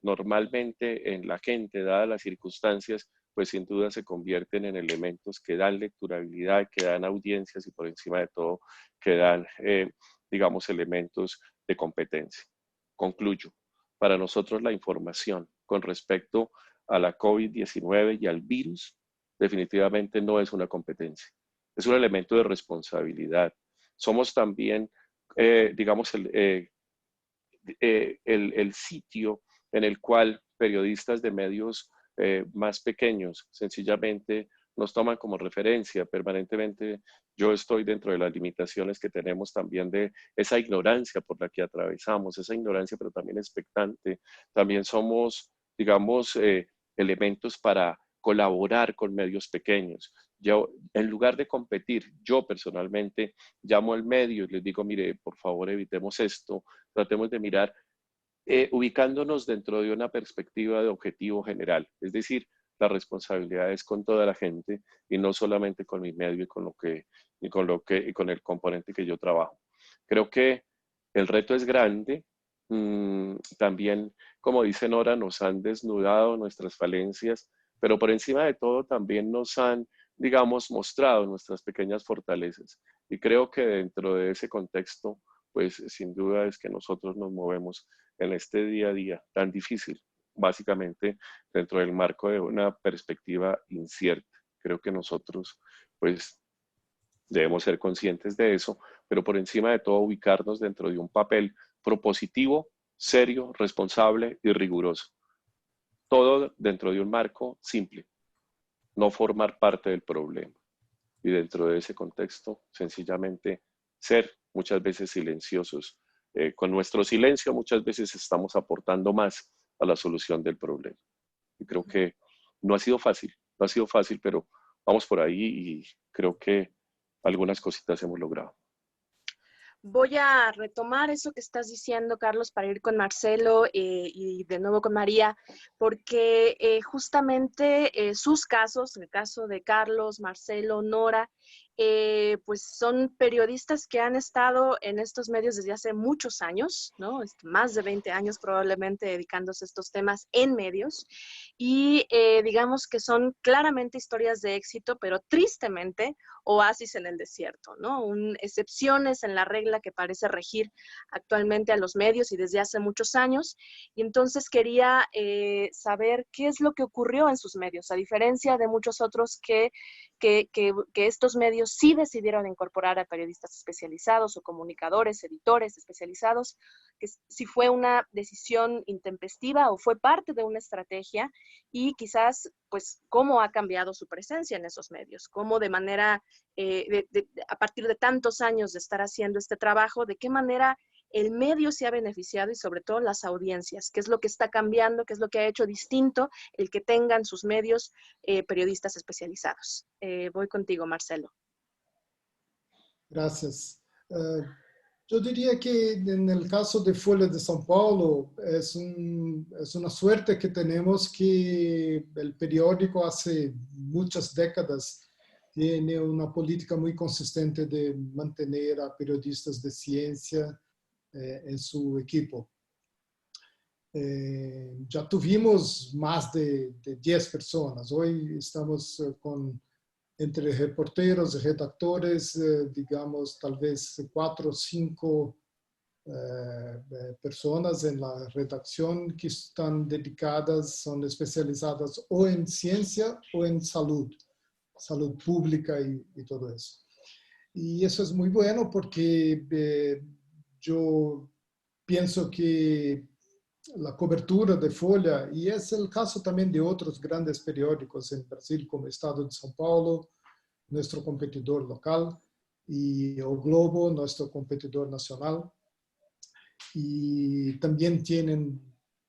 normalmente en la gente, dadas las circunstancias, pues sin duda se convierten en elementos que dan lecturabilidad, que dan audiencias y por encima de todo que dan, digamos, elementos de competencia. Concluyo. Para nosotros la información con respecto a la COVID-19 y al virus definitivamente no es una competencia. Es un elemento de responsabilidad. Somos también, digamos, el sitio en el cual periodistas de medios más pequeños sencillamente nos toman como referencia permanentemente. Yo estoy dentro de las limitaciones que tenemos también de esa ignorancia por la que atravesamos, esa ignorancia pero también expectante. También somos, digamos, elementos para colaborar con medios pequeños. Yo, en lugar de competir, yo personalmente llamo al medio y les digo, mire, por favor evitemos esto, tratemos de mirar ubicándonos dentro de una perspectiva de objetivo general, es decir, la responsabilidad es con toda la gente y no solamente con mi medio y con el componente que yo trabajo. Creo que el reto es grande, también como dice Nora, nos han desnudado nuestras falencias, pero por encima de todo también nos han, digamos, mostrado nuestras pequeñas fortalezas. Y creo que dentro de ese contexto, pues sin duda es que nosotros nos movemos en este día a día tan difícil, básicamente dentro del marco de una perspectiva incierta. Creo que nosotros, pues, debemos ser conscientes de eso, pero por encima de todo ubicarnos dentro de un papel propositivo, serio, responsable y riguroso. Todo dentro de un marco simple, no formar parte del problema. Y dentro de ese contexto, sencillamente ser muchas veces silenciosos. Con nuestro silencio muchas veces estamos aportando más a la solución del problema. Y creo que no ha sido fácil, no ha sido fácil, pero vamos por ahí y creo que algunas cositas hemos logrado. Voy a retomar eso que estás diciendo, Carlos, para ir con Marcelo y de nuevo con María, porque justamente sus casos, el caso de Carlos, Marcelo, Nora, pues son periodistas que han estado en estos medios desde hace muchos años, ¿no? Más de 20 años probablemente dedicándose a estos temas en medios, y digamos que son claramente historias de éxito, pero tristemente oasis en el desierto, ¿no? Excepciones en la regla que parece regir actualmente a los medios y desde hace muchos años. Y entonces quería saber qué es lo que ocurrió en sus medios, a diferencia de muchos otros que estos medios sí decidieron incorporar a periodistas especializados o comunicadores, editores especializados, que si fue una decisión intempestiva o fue parte de una estrategia y quizás, pues, cómo ha cambiado su presencia en esos medios, cómo de manera, a partir de tantos años de estar haciendo este trabajo, de qué manera el medio se ha beneficiado y sobre todo las audiencias, qué es lo que está cambiando, qué es lo que ha hecho distinto el que tengan sus medios periodistas especializados. Voy contigo, Marcelo. Gracias. Yo diría que en el caso de Folha de São Paulo es una suerte que tenemos que el periódico hace muchas décadas tiene una política muy consistente de mantener a periodistas de ciencia en su equipo. Ya tuvimos más de 10 personas. Hoy estamos con, entre reporteros y redactores, digamos, tal vez 4 o 5 personas en la redacción que están dedicadas, son especializadas o en ciencia o en salud pública y todo eso. Y eso es muy bueno porque yo pienso que la cobertura de Folha, y es el caso también de otros grandes periódicos en Brasil, como Estado de São Paulo, nuestro competidor local, y O Globo, nuestro competidor nacional. Y también tienen,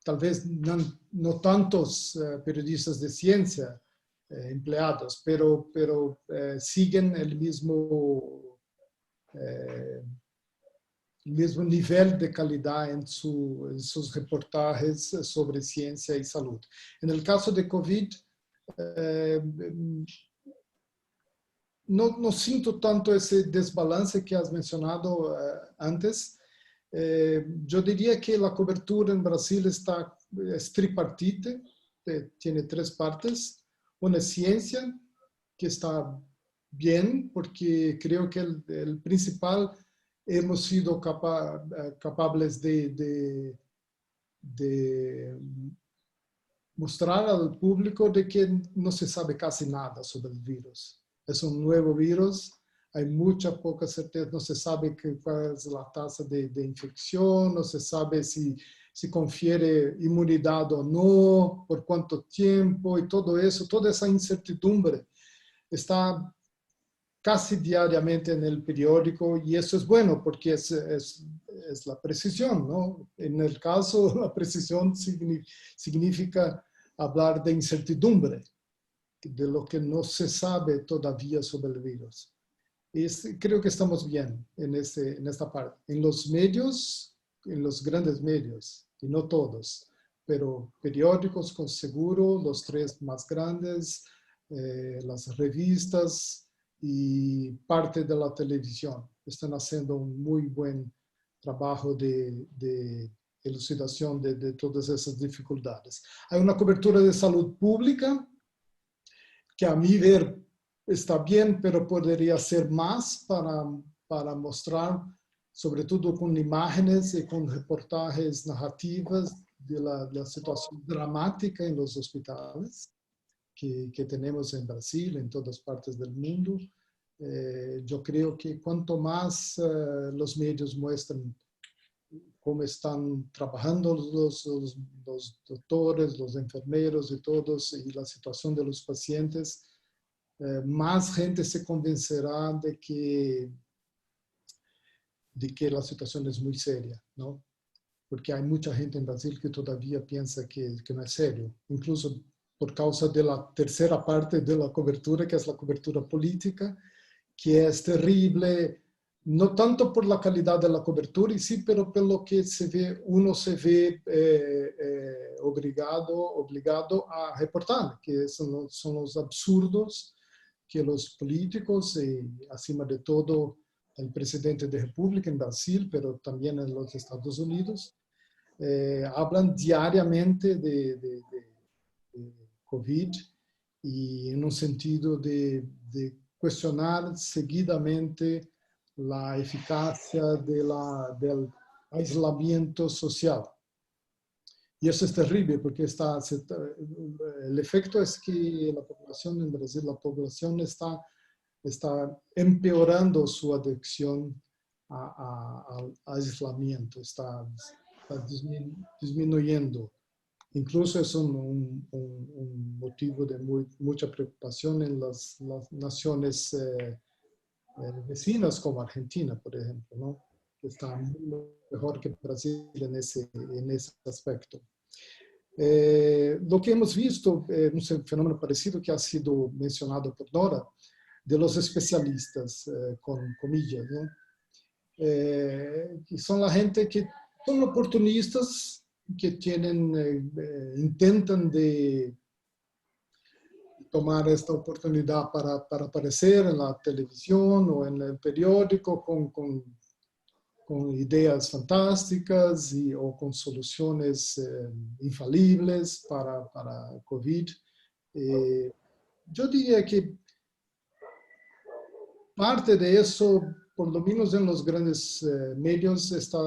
tal vez no tantos periodistas de ciencia empleados, pero siguen el mismo nivel de calidad en sus reportajes sobre ciencia y salud. En el caso de COVID, no siento tanto ese desbalance que has mencionado antes. Yo diría que la cobertura en Brasil es tripartite, tiene 3 partes. Una es ciencia, que está bien, porque creo que el principal hemos sido capaces de mostrar al público de que no se sabe casi nada sobre el virus. Es un nuevo virus, hay mucha poca certeza, no se sabe cuál es la tasa de infección, no se sabe si confiere inmunidad o no, por cuánto tiempo y todo eso, toda esa incertidumbre está casi diariamente en el periódico y eso es bueno porque es la precisión, ¿no? En el caso, la precisión significa hablar de incertidumbre, de lo que no se sabe todavía sobre el virus. Creo que estamos bien en esta parte. En los medios, en los grandes medios, y no todos, pero periódicos con seguro, los 3 más grandes, las revistas y parte de la televisión. Están haciendo un muy buen trabajo de elucidación de todas esas dificultades. Hay una cobertura de salud pública que a mi ver está bien, pero podría ser más para mostrar, sobre todo con imágenes y con reportajes narrativas de la situación dramática en los hospitales que tenemos en Brasil, en todas partes del mundo. Yo creo que cuanto más los medios muestran cómo están trabajando los doctores, los enfermeros y todos, y la situación de los pacientes, más gente se convencerá de que la situación es muy seria, ¿no? Porque hay mucha gente en Brasil que todavía piensa que no es serio, incluso por causa de la tercera parte de la cobertura, que es la cobertura política, que es terrible, no tanto por la calidad de la cobertura y sí, pero por lo que uno se ve obligado a reportar, que son los absurdos que los políticos y, acima de todo, el presidente de República en Brasil, pero también en los Estados Unidos, hablan diariamente de COVID y en un sentido de cuestionar seguidamente la eficacia del aislamiento social. Y eso es terrible porque el efecto es que la población en Brasil, la población está empeorando su adicción al aislamiento, está disminuyendo. Incluso es un motivo de mucha preocupación en las naciones vecinas como Argentina, por ejemplo, ¿no? Que está mejor que Brasil en ese aspecto. Lo que hemos visto, un fenómeno parecido que ha sido mencionado por Nora, de los especialistas, con comillas, ¿no? Que son la gente que son oportunistas, que intentan de tomar esta oportunidad para aparecer en la televisión o en el periódico con ideas fantásticas o con soluciones infalibles para COVID. Yo diría que parte de eso, por lo menos en los grandes medios, está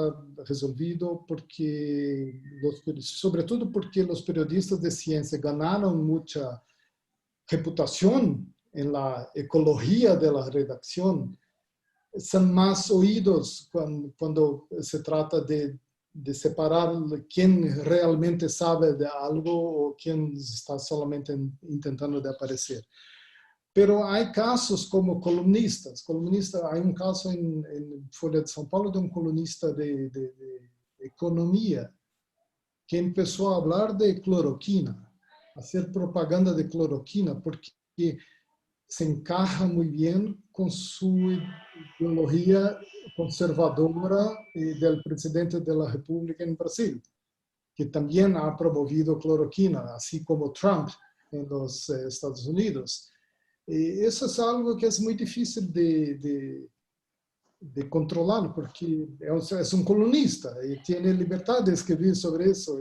resolvido porque, sobre todo porque los periodistas de ciencia ganaron mucha reputación en la ecología de la redacción. Son más oídos cuando se trata de separar quién realmente sabe de algo o quién está solamente intentando de aparecer. Pero hay casos como columnistas. Hay un caso en Folha de São Paulo de un columnista de economía que empezó a hablar de cloroquina, hacer propaganda de cloroquina, porque se encaja muy bien con su ideología conservadora del presidente de la República en Brasil, que también ha promovido cloroquina, así como Trump en los Estados Unidos. Eso es algo que es muy difícil de controlar, porque es un columnista y tiene libertad de escribir sobre eso,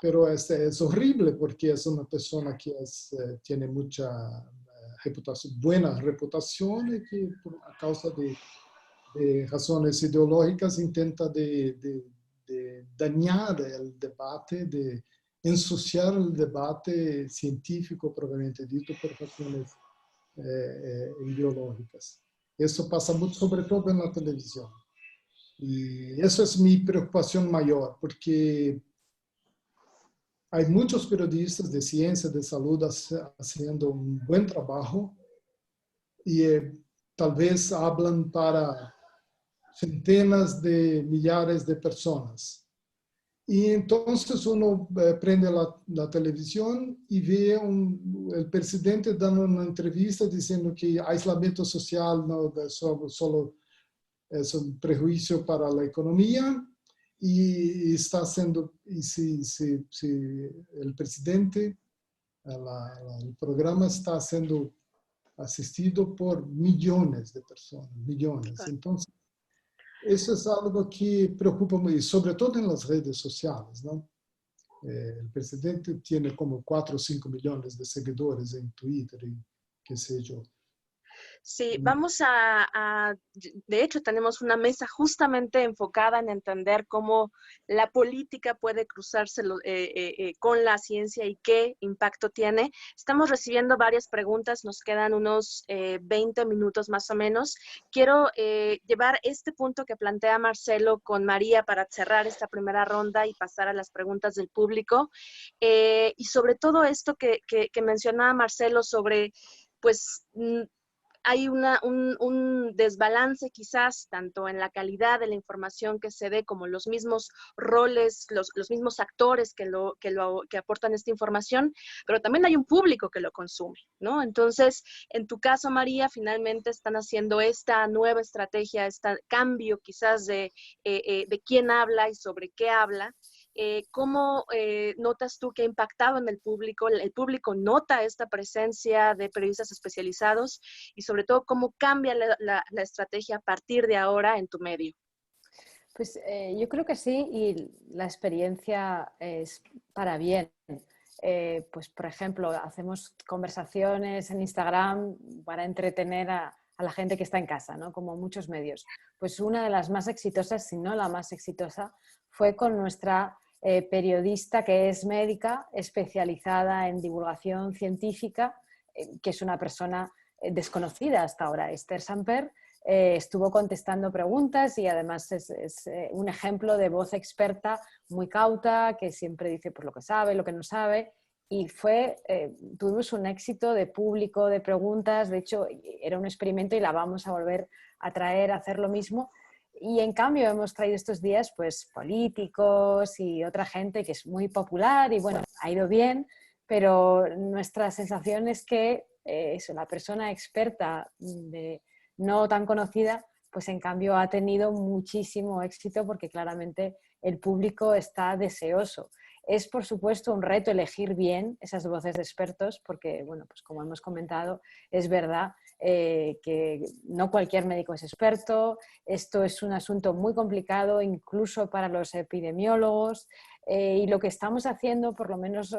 pero es horrible porque es una persona que tiene mucha buena reputación y que a causa de razones ideológicas intenta de dañar el debate, de ensuciar el debate científico propiamente dicho por razones ideológicas. Eso pasa mucho, sobre todo en la televisión. Y eso es mi preocupación mayor, porque hay muchos periodistas de ciencia, de salud, haciendo un buen trabajo y tal vez hablan para centenas de millares de personas. Y entonces uno prende la televisión y ve el presidente dando una entrevista diciendo que aislamiento social no solo es un prejuicio para la economía y está haciendo, y si el presidente, el programa está siendo asistido por millones de personas, millones. Entonces, Eso es algo que preocupa muy, sobre todo en las redes sociales, ¿no? El presidente tiene como 4 o 5 millones de seguidores en Twitter y qué sé yo. Sí, de hecho, tenemos una mesa justamente enfocada en entender cómo la política puede cruzarse con la ciencia y qué impacto tiene. Estamos recibiendo varias preguntas, nos quedan unos 20 minutos más o menos. Quiero llevar este punto que plantea Marcelo con María para cerrar esta primera ronda y pasar a las preguntas del público. Y sobre todo esto que mencionaba Marcelo sobre, pues, hay un desbalance quizás tanto en la calidad de la información que se dé como los mismos roles, los mismos actores que aportan esta información, pero también hay un público que lo consume, ¿no? Entonces, en tu caso, María, finalmente están haciendo esta nueva estrategia, este cambio quizás de quién habla y sobre qué habla. ¿Cómo notas tú que ha impactado en el público? ¿El público nota esta presencia de periodistas especializados? Y sobre todo, ¿cómo cambia la estrategia a partir de ahora en tu medio? Pues yo creo que sí, y la experiencia es para bien. Pues, por ejemplo, hacemos conversaciones en Instagram para entretener a la gente que está en casa, ¿no? Como muchos medios. Pues una de las más exitosas, si no la más exitosa, fue con nuestra periodista que es médica, especializada en divulgación científica, que es una persona desconocida hasta ahora, Esther Samper. Estuvo contestando preguntas y además es un ejemplo de voz experta muy cauta, que siempre dice pues, lo que sabe, lo que no sabe. Y tuvimos un éxito de público, de preguntas. De hecho, era un experimento y la vamos a volver a traer, a hacer lo mismo. Y en cambio hemos traído estos días pues, políticos y otra gente que es muy popular y bueno, ha ido bien, pero nuestra sensación es que la persona experta no tan conocida, pues en cambio ha tenido muchísimo éxito porque claramente el público está deseoso. Es, por supuesto, un reto elegir bien esas voces de expertos porque, bueno, pues como hemos comentado, es verdad que no cualquier médico es experto. Esto es un asunto muy complicado, incluso para los epidemiólogos. Y lo que estamos haciendo, por lo menos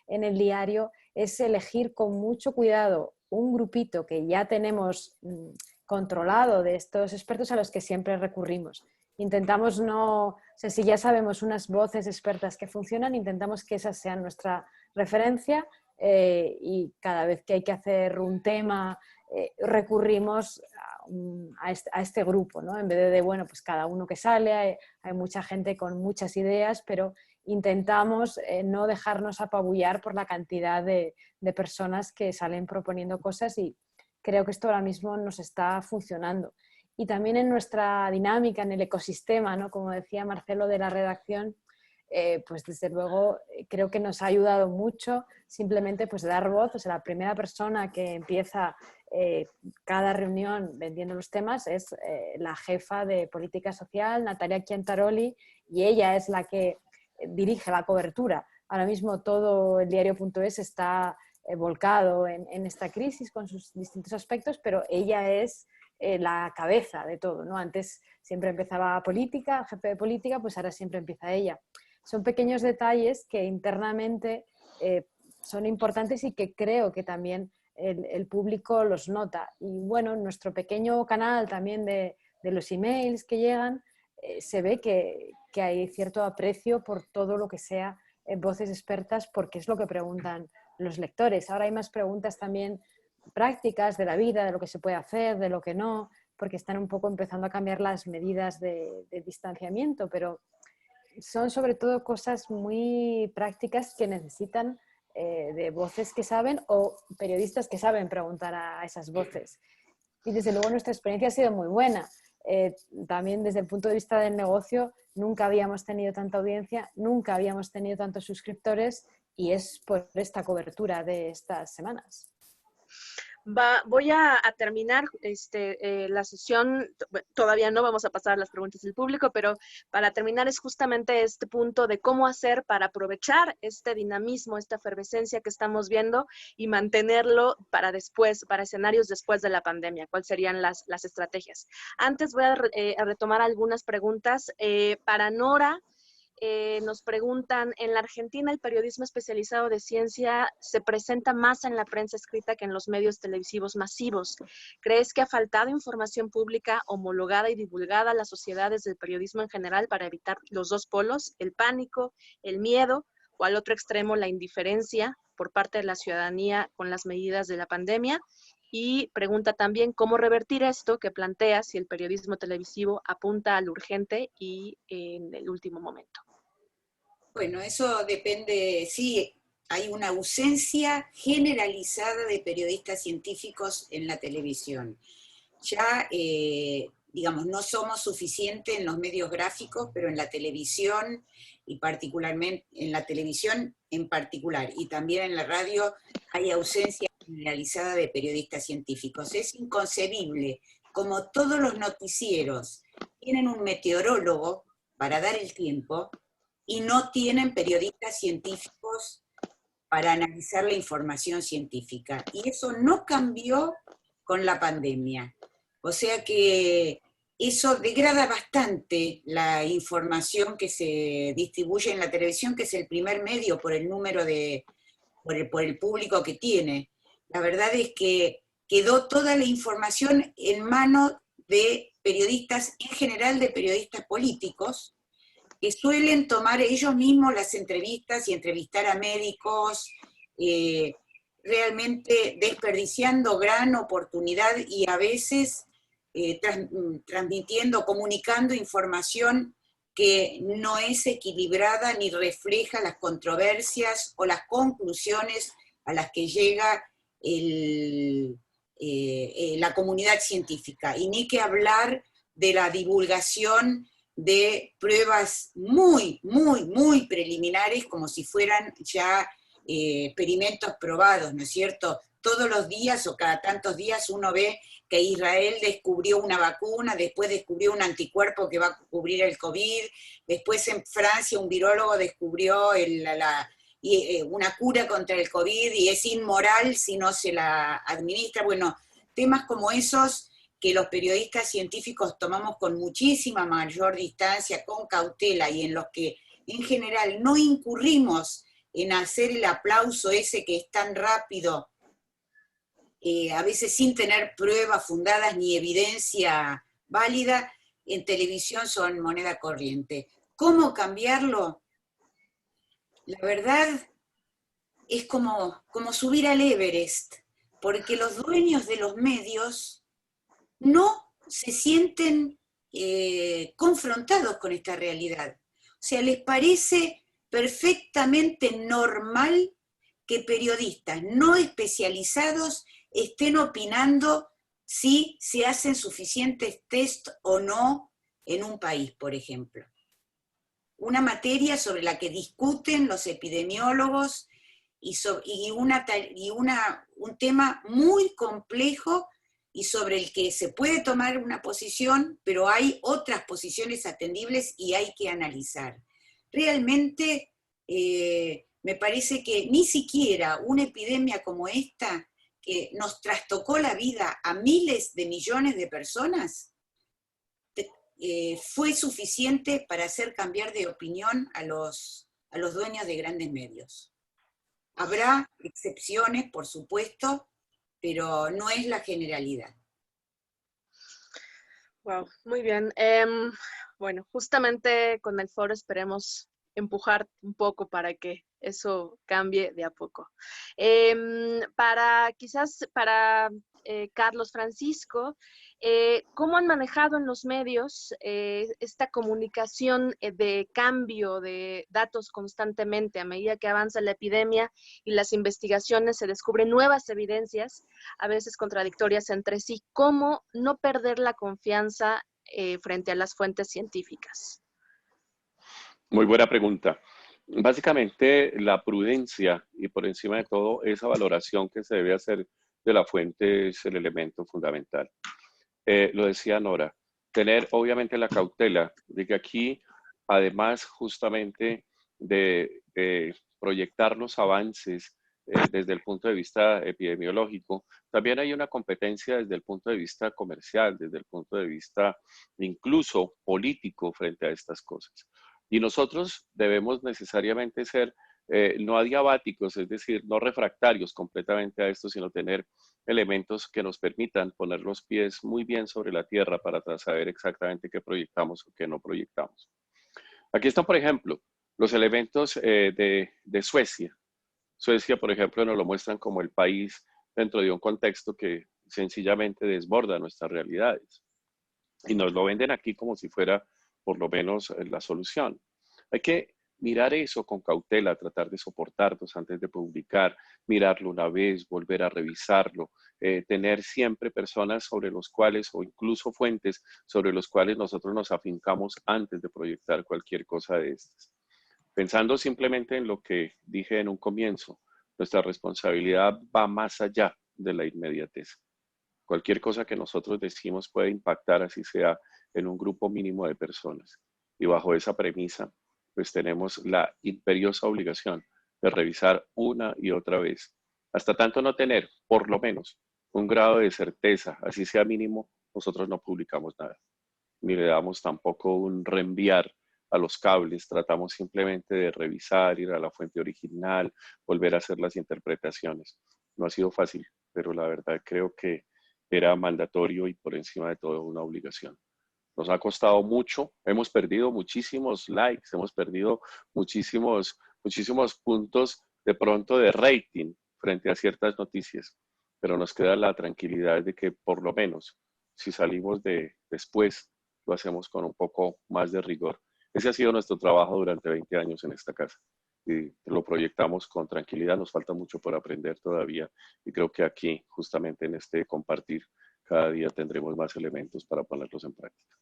en el diario, es elegir con mucho cuidado un grupito que ya tenemos controlado de estos expertos a los que siempre recurrimos. Intentamos no, o sea, si ya sabemos unas voces expertas que funcionan, intentamos que esas sean nuestra referencia y cada vez que hay que hacer un tema recurrimos a este grupo, ¿no? En vez de, bueno, pues cada uno que sale, hay mucha gente con muchas ideas, pero intentamos no dejarnos apabullar por la cantidad de personas que salen proponiendo cosas y creo que esto ahora mismo nos está funcionando. Y también en nuestra dinámica, en el ecosistema, ¿no? Como decía Marcelo de la redacción, pues desde luego creo que nos ha ayudado mucho simplemente pues dar voz. O sea, la primera persona que empieza cada reunión vendiendo los temas es la jefa de política social, Natalia Chiantaroli, y ella es la que dirige la cobertura. Ahora mismo todo el diario.es está volcado en esta crisis con sus distintos aspectos, pero ella es la cabeza de todo, ¿no? Antes siempre empezaba política, jefe de política, pues ahora siempre empieza ella. Son pequeños detalles que internamente son importantes y que creo que también el público los nota. Y bueno, en nuestro pequeño canal también de los emails que llegan, se ve que hay cierto aprecio por todo lo que sea voces expertas, porque es lo que preguntan los lectores. Ahora hay más preguntas también prácticas de la vida, de lo que se puede hacer, de lo que no, porque están un poco empezando a cambiar las medidas de distanciamiento, pero son sobre todo cosas muy prácticas que necesitan de voces que saben o periodistas que saben preguntar a esas voces. Y desde luego nuestra experiencia ha sido muy buena. También desde el punto de vista del negocio, nunca habíamos tenido tanta audiencia, nunca habíamos tenido tantos suscriptores y es por esta cobertura de estas semanas. Voy a terminar la sesión, todavía no vamos a pasar a las preguntas del público, pero para terminar es justamente este punto de cómo hacer para aprovechar este dinamismo, esta efervescencia que estamos viendo y mantenerlo para después, para escenarios después de la pandemia. ¿Cuáles serían las estrategias? Antes voy a retomar algunas preguntas. Para Nora, nos preguntan, en la Argentina el periodismo especializado de ciencia se presenta más en la prensa escrita que en los medios televisivos masivos. ¿Crees que ha faltado información pública homologada y divulgada a las sociedades del periodismo en general para evitar los dos polos, el pánico, el miedo, o al otro extremo la indiferencia por parte de la ciudadanía con las medidas de la pandemia? Y pregunta también cómo revertir esto que plantea si el periodismo televisivo apunta al urgente y en el último momento. Bueno, eso depende, sí, hay una ausencia generalizada de periodistas científicos en la televisión. Ya, digamos, no somos suficientes en los medios gráficos, pero en la televisión, y particularmente en la televisión en particular, y también en la radio, hay ausencia generalizada de periodistas científicos. Es inconcebible, como todos los noticieros tienen un meteorólogo para dar el tiempo, y no tienen periodistas científicos para analizar la información científica. Y eso no cambió con la pandemia. O sea que eso degrada bastante la información que se distribuye en la televisión, que es el primer medio por el número por el público que tiene. La verdad es que quedó toda la información en manos de periodistas, en general de periodistas políticos, que suelen tomar ellos mismos las entrevistas y entrevistar a médicos, realmente desperdiciando gran oportunidad y a veces transmitiendo, comunicando información que no es equilibrada ni refleja las controversias o las conclusiones a las que llega la comunidad científica. Y ni que hablar de la divulgación de pruebas muy, muy, muy preliminares, como si fueran ya experimentos probados, ¿no es cierto? Todos los días o cada tantos días uno ve que Israel descubrió una vacuna, después descubrió un anticuerpo que va a cubrir el COVID, después en Francia un virólogo descubrió una cura contra el COVID y es inmoral si no se la administra. Bueno, temas como esos que los periodistas científicos tomamos con muchísima mayor distancia, con cautela, y en los que en general no incurrimos en hacer el aplauso ese que es tan rápido, a veces sin tener pruebas fundadas ni evidencia válida, en televisión son moneda corriente. ¿Cómo cambiarlo? La verdad es como subir al Everest, porque los dueños de los medios no se sienten confrontados con esta realidad. O sea, les parece perfectamente normal que periodistas no especializados estén opinando si se hacen suficientes test o no en un país, por ejemplo. Una materia sobre la que discuten los epidemiólogos un tema muy complejo y sobre el que se puede tomar una posición, pero hay otras posiciones atendibles y hay que analizar. Realmente me parece que ni siquiera una epidemia como esta, que nos trastocó la vida a miles de millones de personas, fue suficiente para hacer cambiar de opinión a los dueños de grandes medios. Habrá excepciones, por supuesto, pero no es la generalidad. Wow, muy bien. Bueno, justamente con el foro esperemos empujar un poco para que eso cambie de a poco. Para Carlos Francisco, ¿cómo han manejado en los medios esta comunicación de cambio de datos constantemente a medida que avanza la epidemia y las investigaciones se descubren nuevas evidencias, a veces contradictorias entre sí? ¿Cómo no perder la confianza frente a las fuentes científicas? Muy buena pregunta. Básicamente, la prudencia y por encima de todo esa valoración que se debe hacer de la fuente es el elemento fundamental. Lo decía Nora, tener obviamente la cautela de que aquí, además justamente de proyectar los avances desde el punto de vista epidemiológico, también hay una competencia desde el punto de vista comercial, desde el punto de vista incluso político frente a estas cosas. Y nosotros debemos necesariamente ser no adiabáticos, es decir, no refractarios completamente a esto, sino tener elementos que nos permitan poner los pies muy bien sobre la tierra para saber exactamente qué proyectamos o qué no proyectamos. Aquí están, por ejemplo, los elementos de Suecia. Suecia, por ejemplo, nos lo muestran como el país dentro de un contexto que sencillamente desborda nuestras realidades. Y nos lo venden aquí como si fuera, por lo menos, la solución. Hay que mirar eso con cautela, tratar de soportarnos antes de publicar, mirarlo una vez, volver a revisarlo, tener siempre personas sobre los cuales, o incluso fuentes sobre los cuales nosotros nos afincamos antes de proyectar cualquier cosa de estas. Pensando simplemente en lo que dije en un comienzo, nuestra responsabilidad va más allá de la inmediatez. Cualquier cosa que nosotros decimos puede impactar, así sea en un grupo mínimo de personas. Y bajo esa premisa, pues tenemos la imperiosa obligación de revisar una y otra vez, hasta tanto no tener, por lo menos, un grado de certeza, así sea mínimo, nosotros no publicamos nada, ni le damos tampoco un reenviar a los cables, tratamos simplemente de revisar, ir a la fuente original, volver a hacer las interpretaciones. No ha sido fácil, pero la verdad creo que era mandatorio y por encima de todo una obligación. Nos ha costado mucho, hemos perdido muchísimos likes, hemos perdido muchísimos puntos de pronto de rating frente a ciertas noticias, pero nos queda la tranquilidad de que por lo menos si salimos de después, lo hacemos con un poco más de rigor. Ese ha sido nuestro trabajo durante 20 años en esta casa y lo proyectamos con tranquilidad. Nos falta mucho por aprender todavía y creo que aquí, justamente en este compartir, cada día tendremos más elementos para ponerlos en práctica.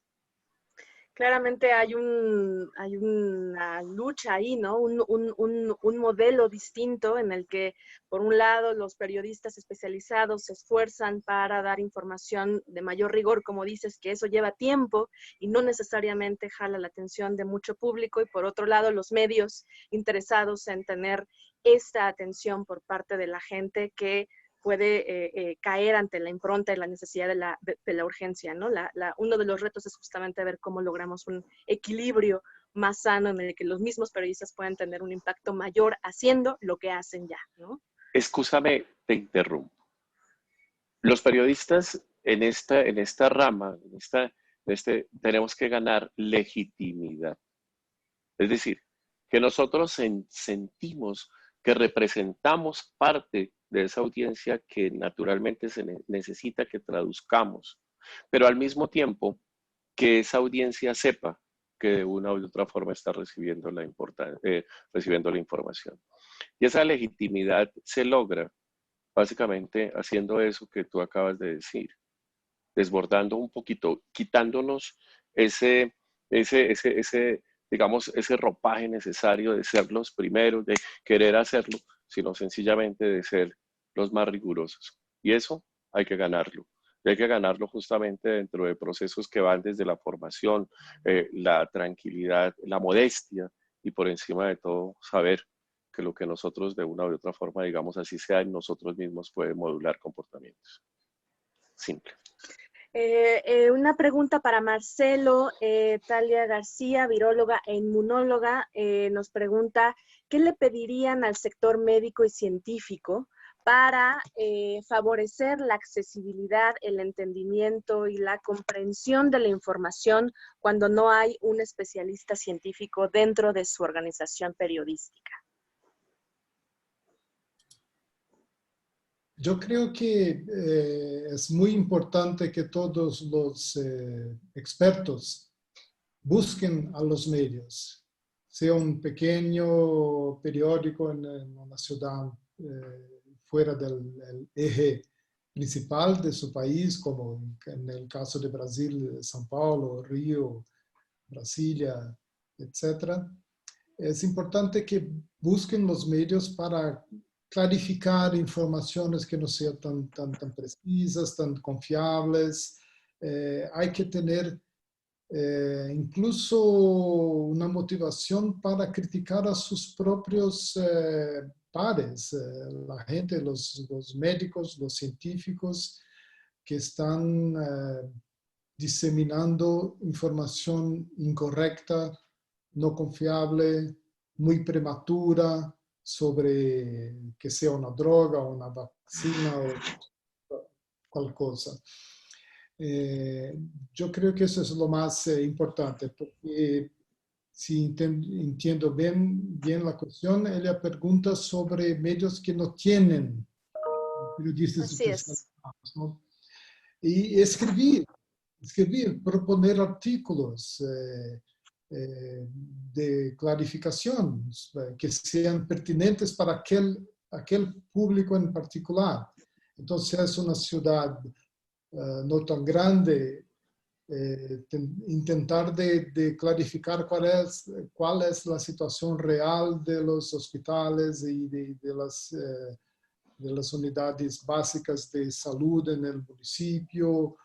Claramente hay una lucha ahí, ¿no? Un modelo distinto en el que, por un lado, los periodistas especializados se esfuerzan para dar información de mayor rigor, como dices, que eso lleva tiempo y no necesariamente jala la atención de mucho público, y por otro lado, los medios interesados en tener esta atención por parte de la gente que puede caer ante la impronta y la necesidad de la urgencia, ¿no? Uno de los retos es justamente ver cómo logramos un equilibrio más sano en el que los mismos periodistas puedan tener un impacto mayor haciendo lo que hacen ya, ¿no? Excúsame, te interrumpo. Los periodistas en esta rama, tenemos que ganar legitimidad. Es decir, que nosotros sentimos que representamos parte de esa audiencia que naturalmente se necesita que traduzcamos, pero al mismo tiempo que esa audiencia sepa que de una u otra forma está recibiendo la información. Y esa legitimidad se logra básicamente haciendo eso que tú acabas de decir, desbordando un poquito, quitándonos digamos, ese ropaje necesario de ser los primeros, de querer hacerlo, sino sencillamente de ser los más rigurosos. Y eso hay que ganarlo. Y hay que ganarlo justamente dentro de procesos que van desde la formación, la tranquilidad, la modestia y por encima de todo saber que lo que nosotros de una u otra forma, digamos así sea, en nosotros mismos puede modular comportamientos. Simple. Una pregunta para Marcelo. Talia García, viróloga e inmunóloga, nos pregunta, ¿qué le pedirían al sector médico y científico para favorecer la accesibilidad, el entendimiento y la comprensión de la información cuando no hay un especialista científico dentro de su organización periodística? Yo creo que es muy importante que todos los expertos busquen a los medios, sea un pequeño periódico en una ciudad fuera del eje principal de su país, como en el caso de Brasil, São Paulo, Río, Brasilia, etc. Es importante que busquen los medios para clarificar informaciones que no sean tan precisas, tan confiables. Hay que tener incluso una motivación para criticar a sus propios pares, la gente, los médicos, los científicos que están diseminando información incorrecta, no confiable, muy prematura sobre que sea una droga o una vacuna o cual cosa. Yo creo que eso es lo más importante, porque si entiendo bien la cuestión, ella pregunta sobre medios que no tienen periodistas Así es. especializados, ¿no? Y escribir, proponer artículos de clarificación que sean pertinentes para aquel público en particular. Entonces, es una ciudad no tan grande, intentar de clarificar cuál es la situación real de los hospitales y de las unidades básicas de salud en el municipio,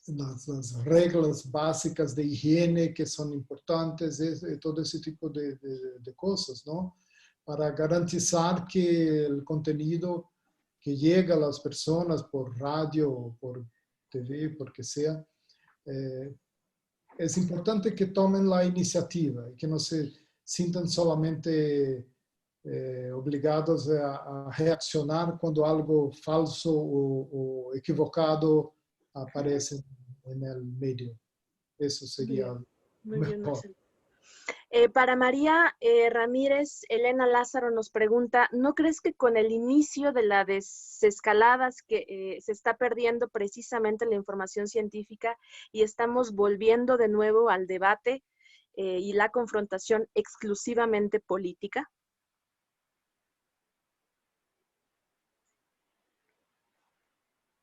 las reglas básicas de higiene que son importantes, todo ese tipo de cosas, ¿no? Para garantizar que el contenido que llega a las personas por radio o por TV, por que sea, es importante que tomen la iniciativa y que no se sientan solamente obligados a reaccionar cuando algo falso o equivocado aparece en el medio. Eso sería Muy bien, mejor. Marcelo. Para María Ramírez, Elena Lázaro nos pregunta, ¿no crees que con el inicio de la desescalada que se está perdiendo precisamente la información científica y estamos volviendo de nuevo al debate y la confrontación exclusivamente política?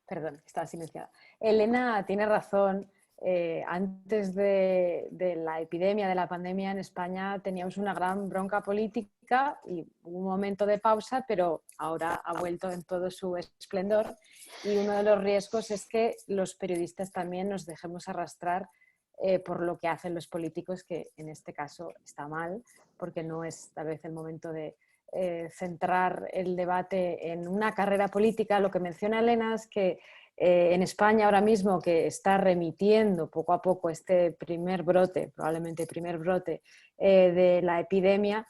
Perdón, estaba silenciada. Elena tiene razón. Antes de la epidemia, de la pandemia en España, teníamos una gran bronca política y un momento de pausa, pero ahora ha vuelto en todo su esplendor. Y uno de los riesgos es que los periodistas también nos dejemos arrastrar por lo que hacen los políticos, que en este caso está mal, porque no es tal vez el momento de centrar el debate en una carrera política. Lo que menciona Elena es que en España ahora mismo, que está remitiendo poco a poco este primer brote, probablemente primer brote de la epidemia,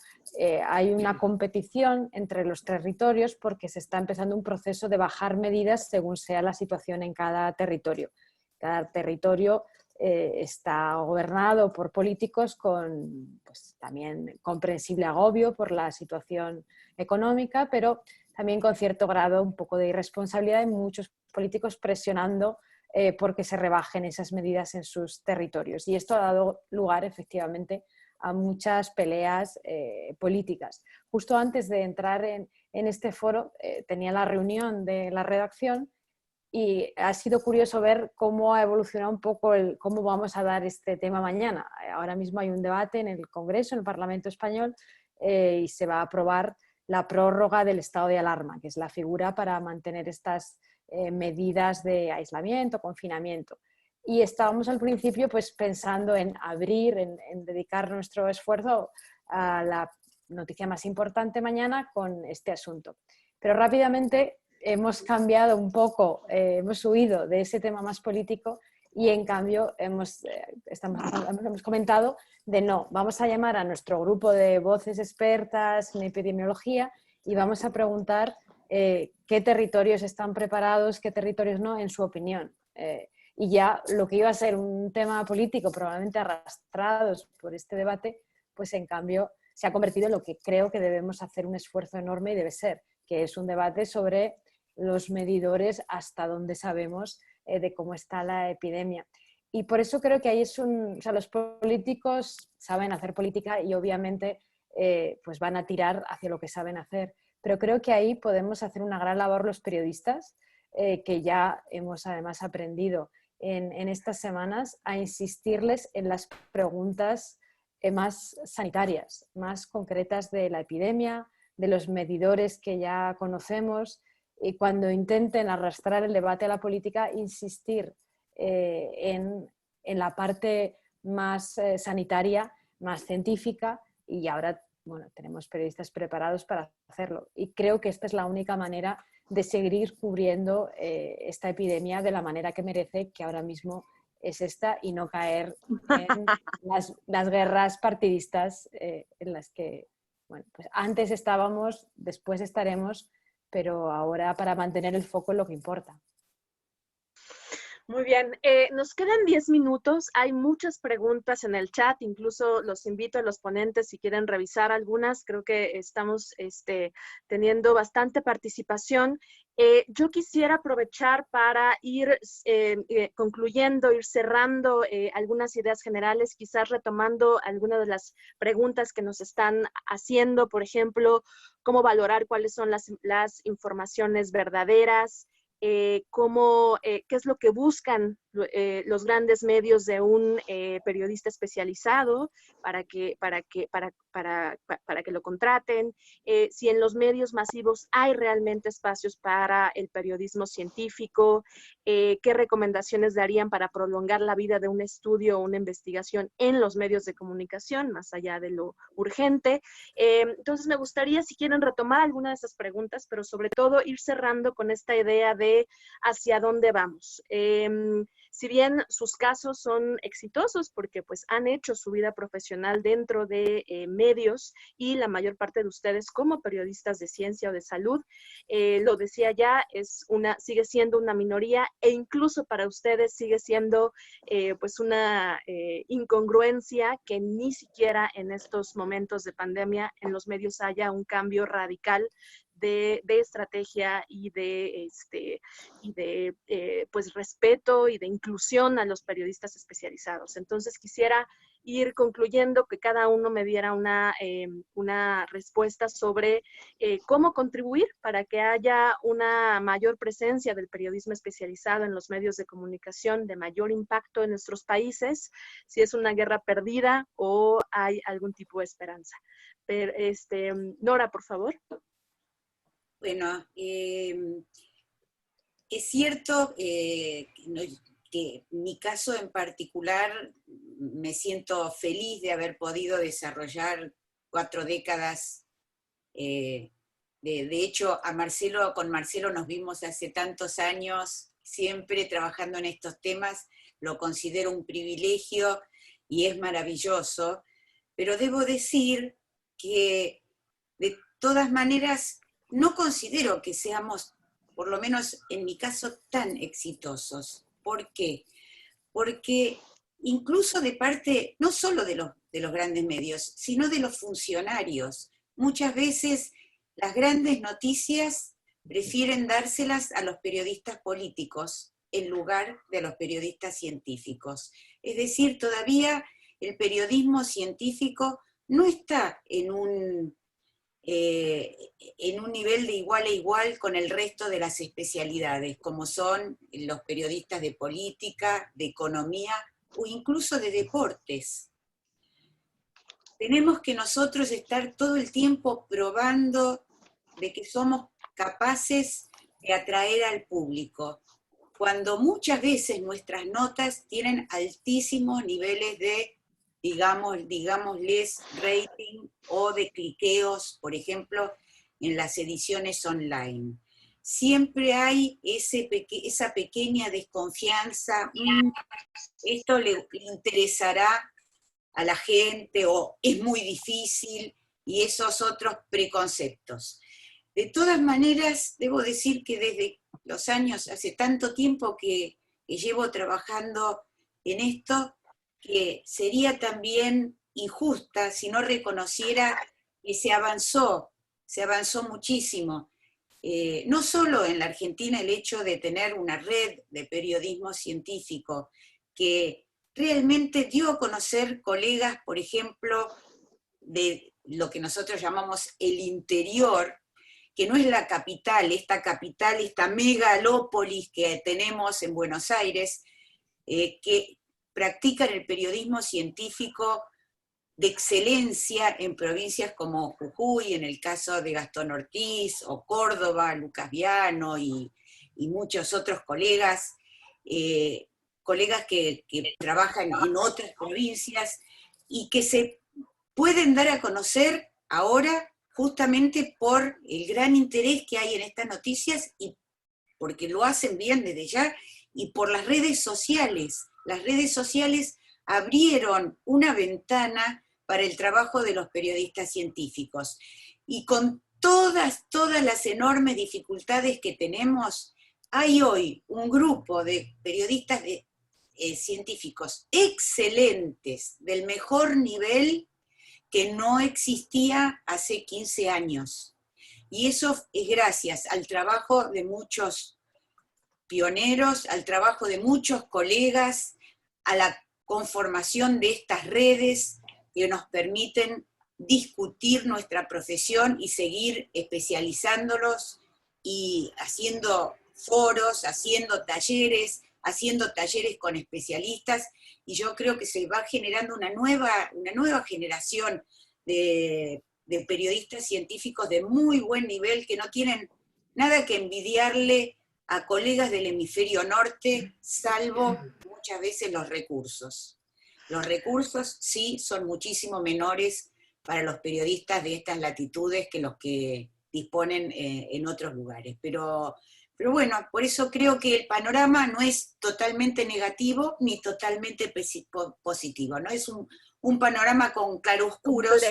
hay una competición entre los territorios porque se está empezando un proceso de bajar medidas según sea la situación en cada territorio. Cada territorio está gobernado por políticos con pues, también comprensible agobio por la situación económica, pero también con cierto grado un poco de irresponsabilidad de muchos políticos presionando porque se rebajen esas medidas en sus territorios. Y esto ha dado lugar efectivamente a muchas peleas políticas. Justo antes de entrar en este foro tenía la reunión de la redacción y ha sido curioso ver cómo ha evolucionado un poco cómo vamos a dar este tema mañana. Ahora mismo hay un debate en el Congreso, en el Parlamento Español, y se va a aprobar la prórroga del estado de alarma, que es la figura para mantener estas medidas de aislamiento, confinamiento. Y estábamos al principio pues, pensando en abrir, en dedicar nuestro esfuerzo a la noticia más importante mañana con este asunto. Pero rápidamente hemos cambiado un poco, hemos huido de ese tema más político y en cambio hemos comentado de no, vamos a llamar a nuestro grupo de voces expertas en epidemiología y vamos a preguntar qué territorios están preparados, qué territorios no, en su opinión. Y ya lo que iba a ser un tema político, probablemente arrastrados por este debate, pues en cambio se ha convertido en lo que creo que debemos hacer un esfuerzo enorme y debe ser, que es un debate sobre los medidores hasta donde sabemos de cómo está la epidemia. Y por eso creo que ahí o sea, los políticos saben hacer política y obviamente pues van a tirar hacia lo que saben hacer. Pero creo que ahí podemos hacer una gran labor los periodistas, que ya hemos además aprendido en estas semanas a insistirles en las preguntas más sanitarias, más concretas de la epidemia, de los medidores que ya conocemos, y cuando intenten arrastrar el debate a la política, insistir en la parte más sanitaria, más científica, y ahora bueno, tenemos periodistas preparados para hacerlo. Y creo que esta es la única manera de seguir cubriendo esta epidemia de la manera que merece, que ahora mismo es esta, y no caer en las guerras partidistas en las que bueno, pues antes estábamos, después estaremos, pero ahora para mantener el foco es lo que importa. Muy bien, nos quedan 10 minutos, hay muchas preguntas en el chat, incluso los invito a los ponentes si quieren revisar algunas, creo que estamos teniendo bastante participación. Yo quisiera aprovechar para ir concluyendo, ir cerrando algunas ideas generales, quizás retomando algunas de las preguntas que nos están haciendo, por ejemplo, cómo valorar cuáles son las informaciones verdaderas, qué es lo que buscan los grandes medios de un periodista especializado para que lo contraten, si en los medios masivos hay realmente espacios para el periodismo científico, qué recomendaciones darían para prolongar la vida de un estudio o una investigación en los medios de comunicación, más allá de lo urgente. Entonces me gustaría, si quieren, retomar alguna de esas preguntas, pero sobre todo ir cerrando con esta idea de hacia dónde vamos. Si bien sus casos son exitosos porque pues han hecho su vida profesional dentro de medios, y la mayor parte de ustedes como periodistas de ciencia o de salud, lo decía ya, sigue siendo una minoría, e incluso para ustedes sigue siendo pues una incongruencia que ni siquiera en estos momentos de pandemia en los medios haya un cambio radical de estrategia y de pues respeto y de inclusión a los periodistas especializados. Entonces quisiera ir concluyendo, que cada uno me diera una respuesta sobre cómo contribuir para que haya una mayor presencia del periodismo especializado en los medios de comunicación, de mayor impacto en nuestros países, si es una guerra perdida o hay algún tipo de esperanza. Pero, Nora, por favor. Bueno, es cierto que en mi caso en particular me siento feliz de haber podido desarrollar 4 décadas. De hecho, con Marcelo nos vimos hace tantos años, siempre trabajando en estos temas, lo considero un privilegio y es maravilloso, pero debo decir que de todas maneras no considero que seamos, por lo menos en mi caso, tan exitosos. ¿Por qué? Porque incluso de parte, no solo de los grandes medios, sino de los funcionarios, muchas veces las grandes noticias prefieren dárselas a los periodistas políticos en lugar de a los periodistas científicos. Es decir, todavía el periodismo científico no está en un nivel de igual a igual con el resto de las especialidades, como son los periodistas de política, de economía o incluso de deportes. Tenemos que nosotros estar todo el tiempo probando de que somos capaces de atraer al público, cuando muchas veces nuestras notas tienen altísimos niveles de, digámosles, rating o de cliqueos, por ejemplo, en las ediciones online. Siempre hay esa pequeña desconfianza, esto le interesará a la gente o es muy difícil, y esos otros preconceptos. De todas maneras, debo decir que desde los años, hace tanto tiempo que llevo trabajando en esto, que sería también injusta si no reconociera que se avanzó muchísimo. No solo en la Argentina el hecho de tener una red de periodismo científico que realmente dio a conocer colegas, por ejemplo, de lo que nosotros llamamos el interior, que no es la capital, esta megalópolis que tenemos en Buenos Aires, que practican el periodismo científico de excelencia en provincias como Jujuy, en el caso de Gastón Ortiz, o Córdoba, Lucas Viano y muchos otros colegas, colegas que trabajan en otras provincias y que se pueden dar a conocer ahora justamente por el gran interés que hay en estas noticias y porque lo hacen bien desde ya, y por las redes sociales. Las redes sociales abrieron una ventana para el trabajo de los periodistas científicos. Y con todas las enormes dificultades que tenemos, hay hoy un grupo de periodistas científicos excelentes, del mejor nivel, que no existía hace 15 años. Y eso es gracias al trabajo de muchos pioneros, al trabajo de muchos colegas, a la conformación de estas redes que nos permiten discutir nuestra profesión y seguir especializándolos y haciendo foros, haciendo talleres con especialistas, y yo creo que se va generando una nueva generación de periodistas científicos de muy buen nivel que no tienen nada que envidiarle a colegas del hemisferio norte, salvo muchas veces los recursos. Los recursos sí son muchísimo menores para los periodistas de estas latitudes que los que disponen en otros lugares. Pero bueno, por eso creo que el panorama no es totalmente negativo ni totalmente positivo, ¿no? Es un panorama con claroscuros.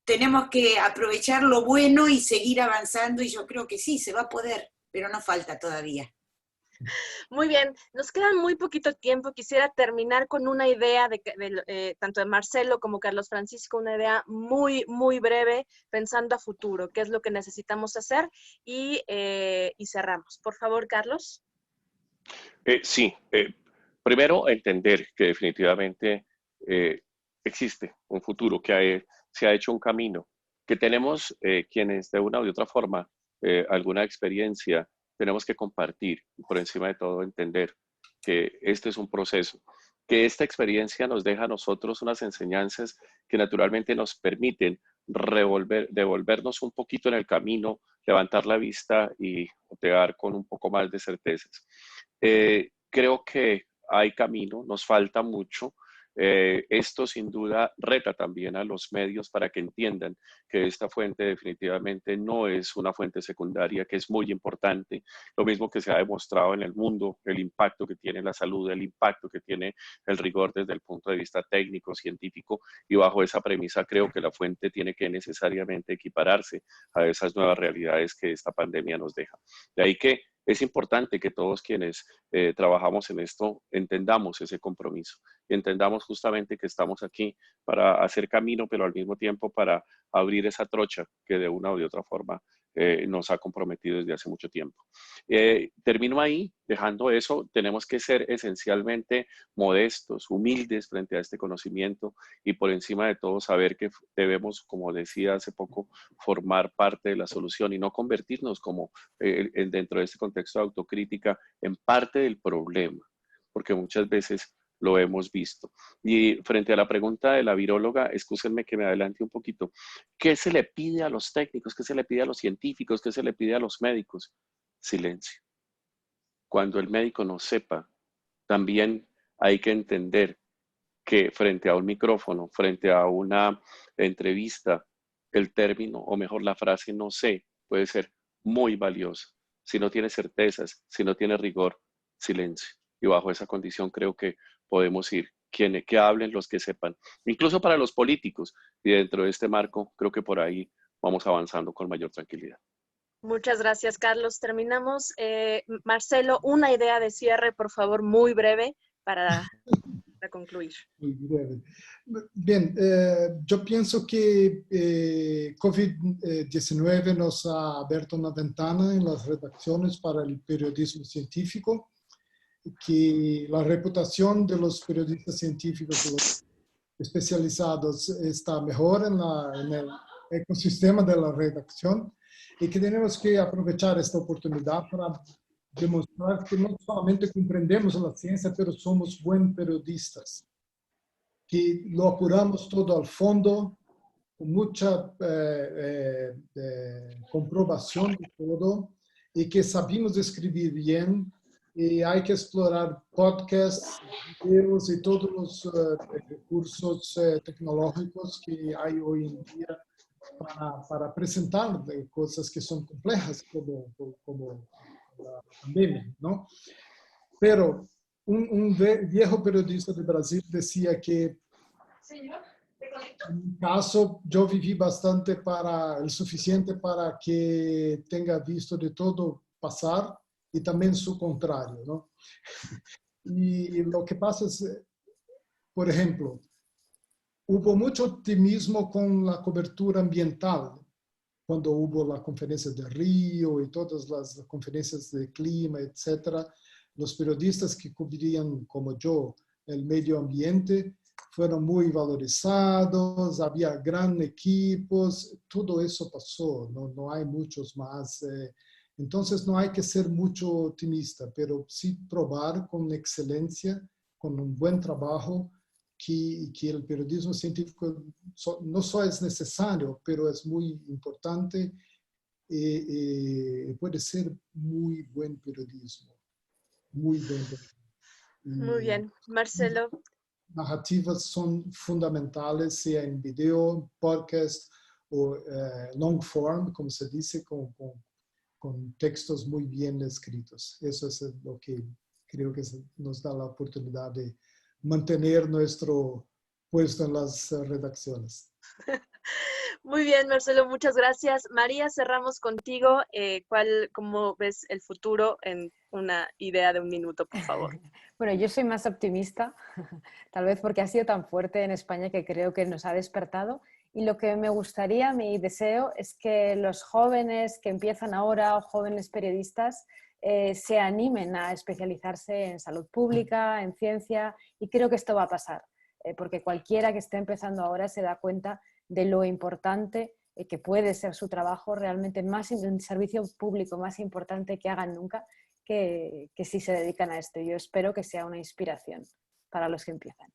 Tenemos que aprovechar lo bueno y seguir avanzando, y yo creo que sí, se va a poder, pero no falta todavía. Muy bien, nos queda muy poquito tiempo. Quisiera terminar con una idea tanto de Marcelo como Carlos Francisco, una idea muy, muy breve, pensando a futuro, qué es lo que necesitamos hacer, y cerramos. Por favor, Carlos. Sí, primero entender que definitivamente existe un futuro, que se ha hecho un camino, que tenemos quienes de una u otra forma, alguna experiencia, tenemos que compartir y por encima de todo entender que este es un proceso, que esta experiencia nos deja a nosotros unas enseñanzas que naturalmente nos permiten devolvernos un poquito en el camino, levantar la vista y otear con un poco más de certezas. Creo que hay camino, nos falta mucho. Esto sin duda reta también a los medios para que entiendan que esta fuente definitivamente no es una fuente secundaria, que es muy importante. Lo mismo que se ha demostrado en el mundo, el impacto que tiene la salud, el impacto que tiene el rigor desde el punto de vista técnico, científico, y bajo esa premisa creo que la fuente tiene que necesariamente equipararse a esas nuevas realidades que esta pandemia nos deja. De ahí que es importante que todos quienes trabajamos en esto entendamos ese compromiso y entendamos justamente que estamos aquí para hacer camino, pero al mismo tiempo para abrir esa trocha que de una u otra forma nos ha comprometido desde hace mucho tiempo. Termino ahí, dejando eso, tenemos que ser esencialmente modestos, humildes frente a este conocimiento y por encima de todo saber que debemos, como decía hace poco, formar parte de la solución y no convertirnos como dentro de este contexto de autocrítica en parte del problema, porque muchas veces lo hemos visto. Y frente a la pregunta de la viróloga, excúsenme que me adelante un poquito. ¿Qué se le pide a los técnicos? ¿Qué se le pide a los científicos? ¿Qué se le pide a los médicos? Silencio. Cuando el médico no sepa, también hay que entender que frente a un micrófono, frente a una entrevista, el término, o mejor la frase no sé, puede ser muy valiosa. Si no tiene certezas, si no tiene rigor, silencio. Y bajo esa condición creo que podemos ir, que hablen los que sepan, incluso para los políticos. Y dentro de este marco, creo que por ahí vamos avanzando con mayor tranquilidad. Muchas gracias, Carlos. Terminamos. Marcelo, una idea de cierre, por favor, muy breve para concluir. Muy breve. Bien, yo pienso que COVID-19 nos ha abierto una ventana en las redacciones para el periodismo científico, que la reputación de los periodistas científicos, los especializados, está mejor en el ecosistema de la redacción, y que tenemos que aprovechar esta oportunidad para demostrar que no solamente comprendemos la ciencia, pero somos buenos periodistas, que lo apuramos todo al fondo, con mucha comprobación de todo, y que sabemos escribir bien, y hay que explorar podcasts, videos y todos los recursos tecnológicos que hay hoy en día para presentar cosas que son complejas, como la pandemia, ¿no? Pero un viejo periodista de Brasil decía que, en mi caso, yo viví bastante el suficiente para que tenga visto de todo pasar y también su contrario, ¿no? Y lo que pasa es, por ejemplo, hubo mucho optimismo con la cobertura ambiental, cuando hubo la conferencia de Río y todas las conferencias de clima, etcétera. Los periodistas que cubrían, como yo, el medio ambiente, fueron muy valorizados, había grandes equipos, todo eso pasó, no hay muchos más. Entonces no hay que ser mucho optimista, pero sí probar con excelencia, con un buen trabajo, que el periodismo científico no solo es necesario, pero es muy importante y puede ser muy buen periodismo, muy buen periodismo. Muy bien, Marcelo. Narrativas son fundamentales, sea en video, podcast o long form, como se dice, con textos muy bien escritos. Eso es lo que creo que nos da la oportunidad de mantener nuestro puesto en las redacciones. Muy bien, Marcelo, muchas gracias. María, cerramos contigo. ¿Cómo ves el futuro en una idea de un minuto, por favor? Bueno, yo soy más optimista, tal vez porque ha sido tan fuerte en España que creo que nos ha despertado. Y lo que me gustaría, mi deseo, es que los jóvenes que empiezan ahora o jóvenes periodistas se animen a especializarse en salud pública, en ciencia, y creo que esto va a pasar, porque cualquiera que esté empezando ahora se da cuenta de lo importante que puede ser su trabajo, realmente un servicio público más importante que hagan nunca, que si se dedican a esto. Yo espero que sea una inspiración para los que empiezan.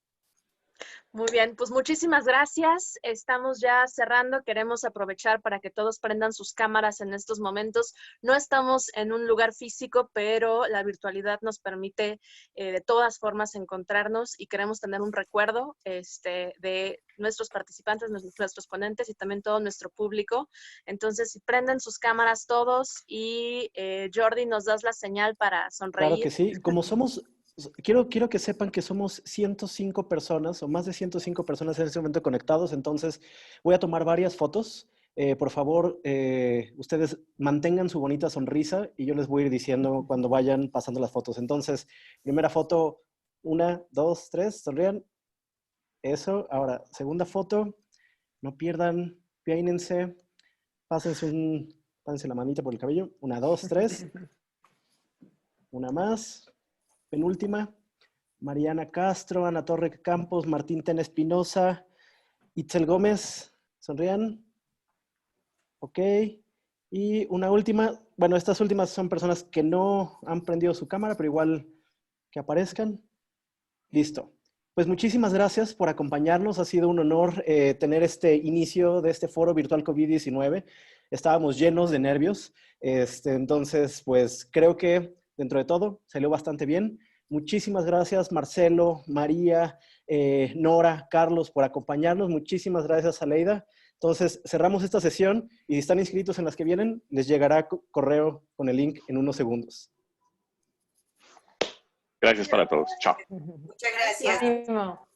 Muy bien, pues muchísimas gracias. Estamos ya cerrando. Queremos aprovechar para que todos prendan sus cámaras en estos momentos. No estamos en un lugar físico, pero la virtualidad nos permite de todas formas encontrarnos y queremos tener un recuerdo de nuestros participantes, nuestros ponentes y también todo nuestro público. Entonces, si prenden sus cámaras todos y Jordi, nos das la señal para sonreír. Claro que sí. Como somos... Quiero que sepan que somos 105 personas o más de 105 personas en este momento conectados, entonces voy a tomar varias fotos. Por favor, ustedes mantengan su bonita sonrisa y yo les voy a ir diciendo cuando vayan pasando las fotos. Entonces, primera foto, 1, 2, 3, sonrían. Eso. Ahora, segunda foto, no pierdan, peínense, pásense la manita por el cabello. 1, 2, 3. Una más. Penúltima, Mariana Castro, Ana Torre Campos, Martín Ten Espinosa, Itzel Gómez, sonrían. Ok. Y una última, bueno, estas últimas son personas que no han prendido su cámara, pero igual que aparezcan. Listo. Pues muchísimas gracias por acompañarnos. Ha sido un honor tener este inicio de este foro virtual COVID-19. Estábamos llenos de nervios. Entonces, pues creo que dentro de todo, salió bastante bien. Muchísimas gracias, Marcelo, María, Nora, Carlos, por acompañarnos. Muchísimas gracias, Aleida. Entonces, cerramos esta sesión y si están inscritos en las que vienen, les llegará correo con el link en unos segundos. Gracias para todos. Chao. Muchas gracias. Ánimo.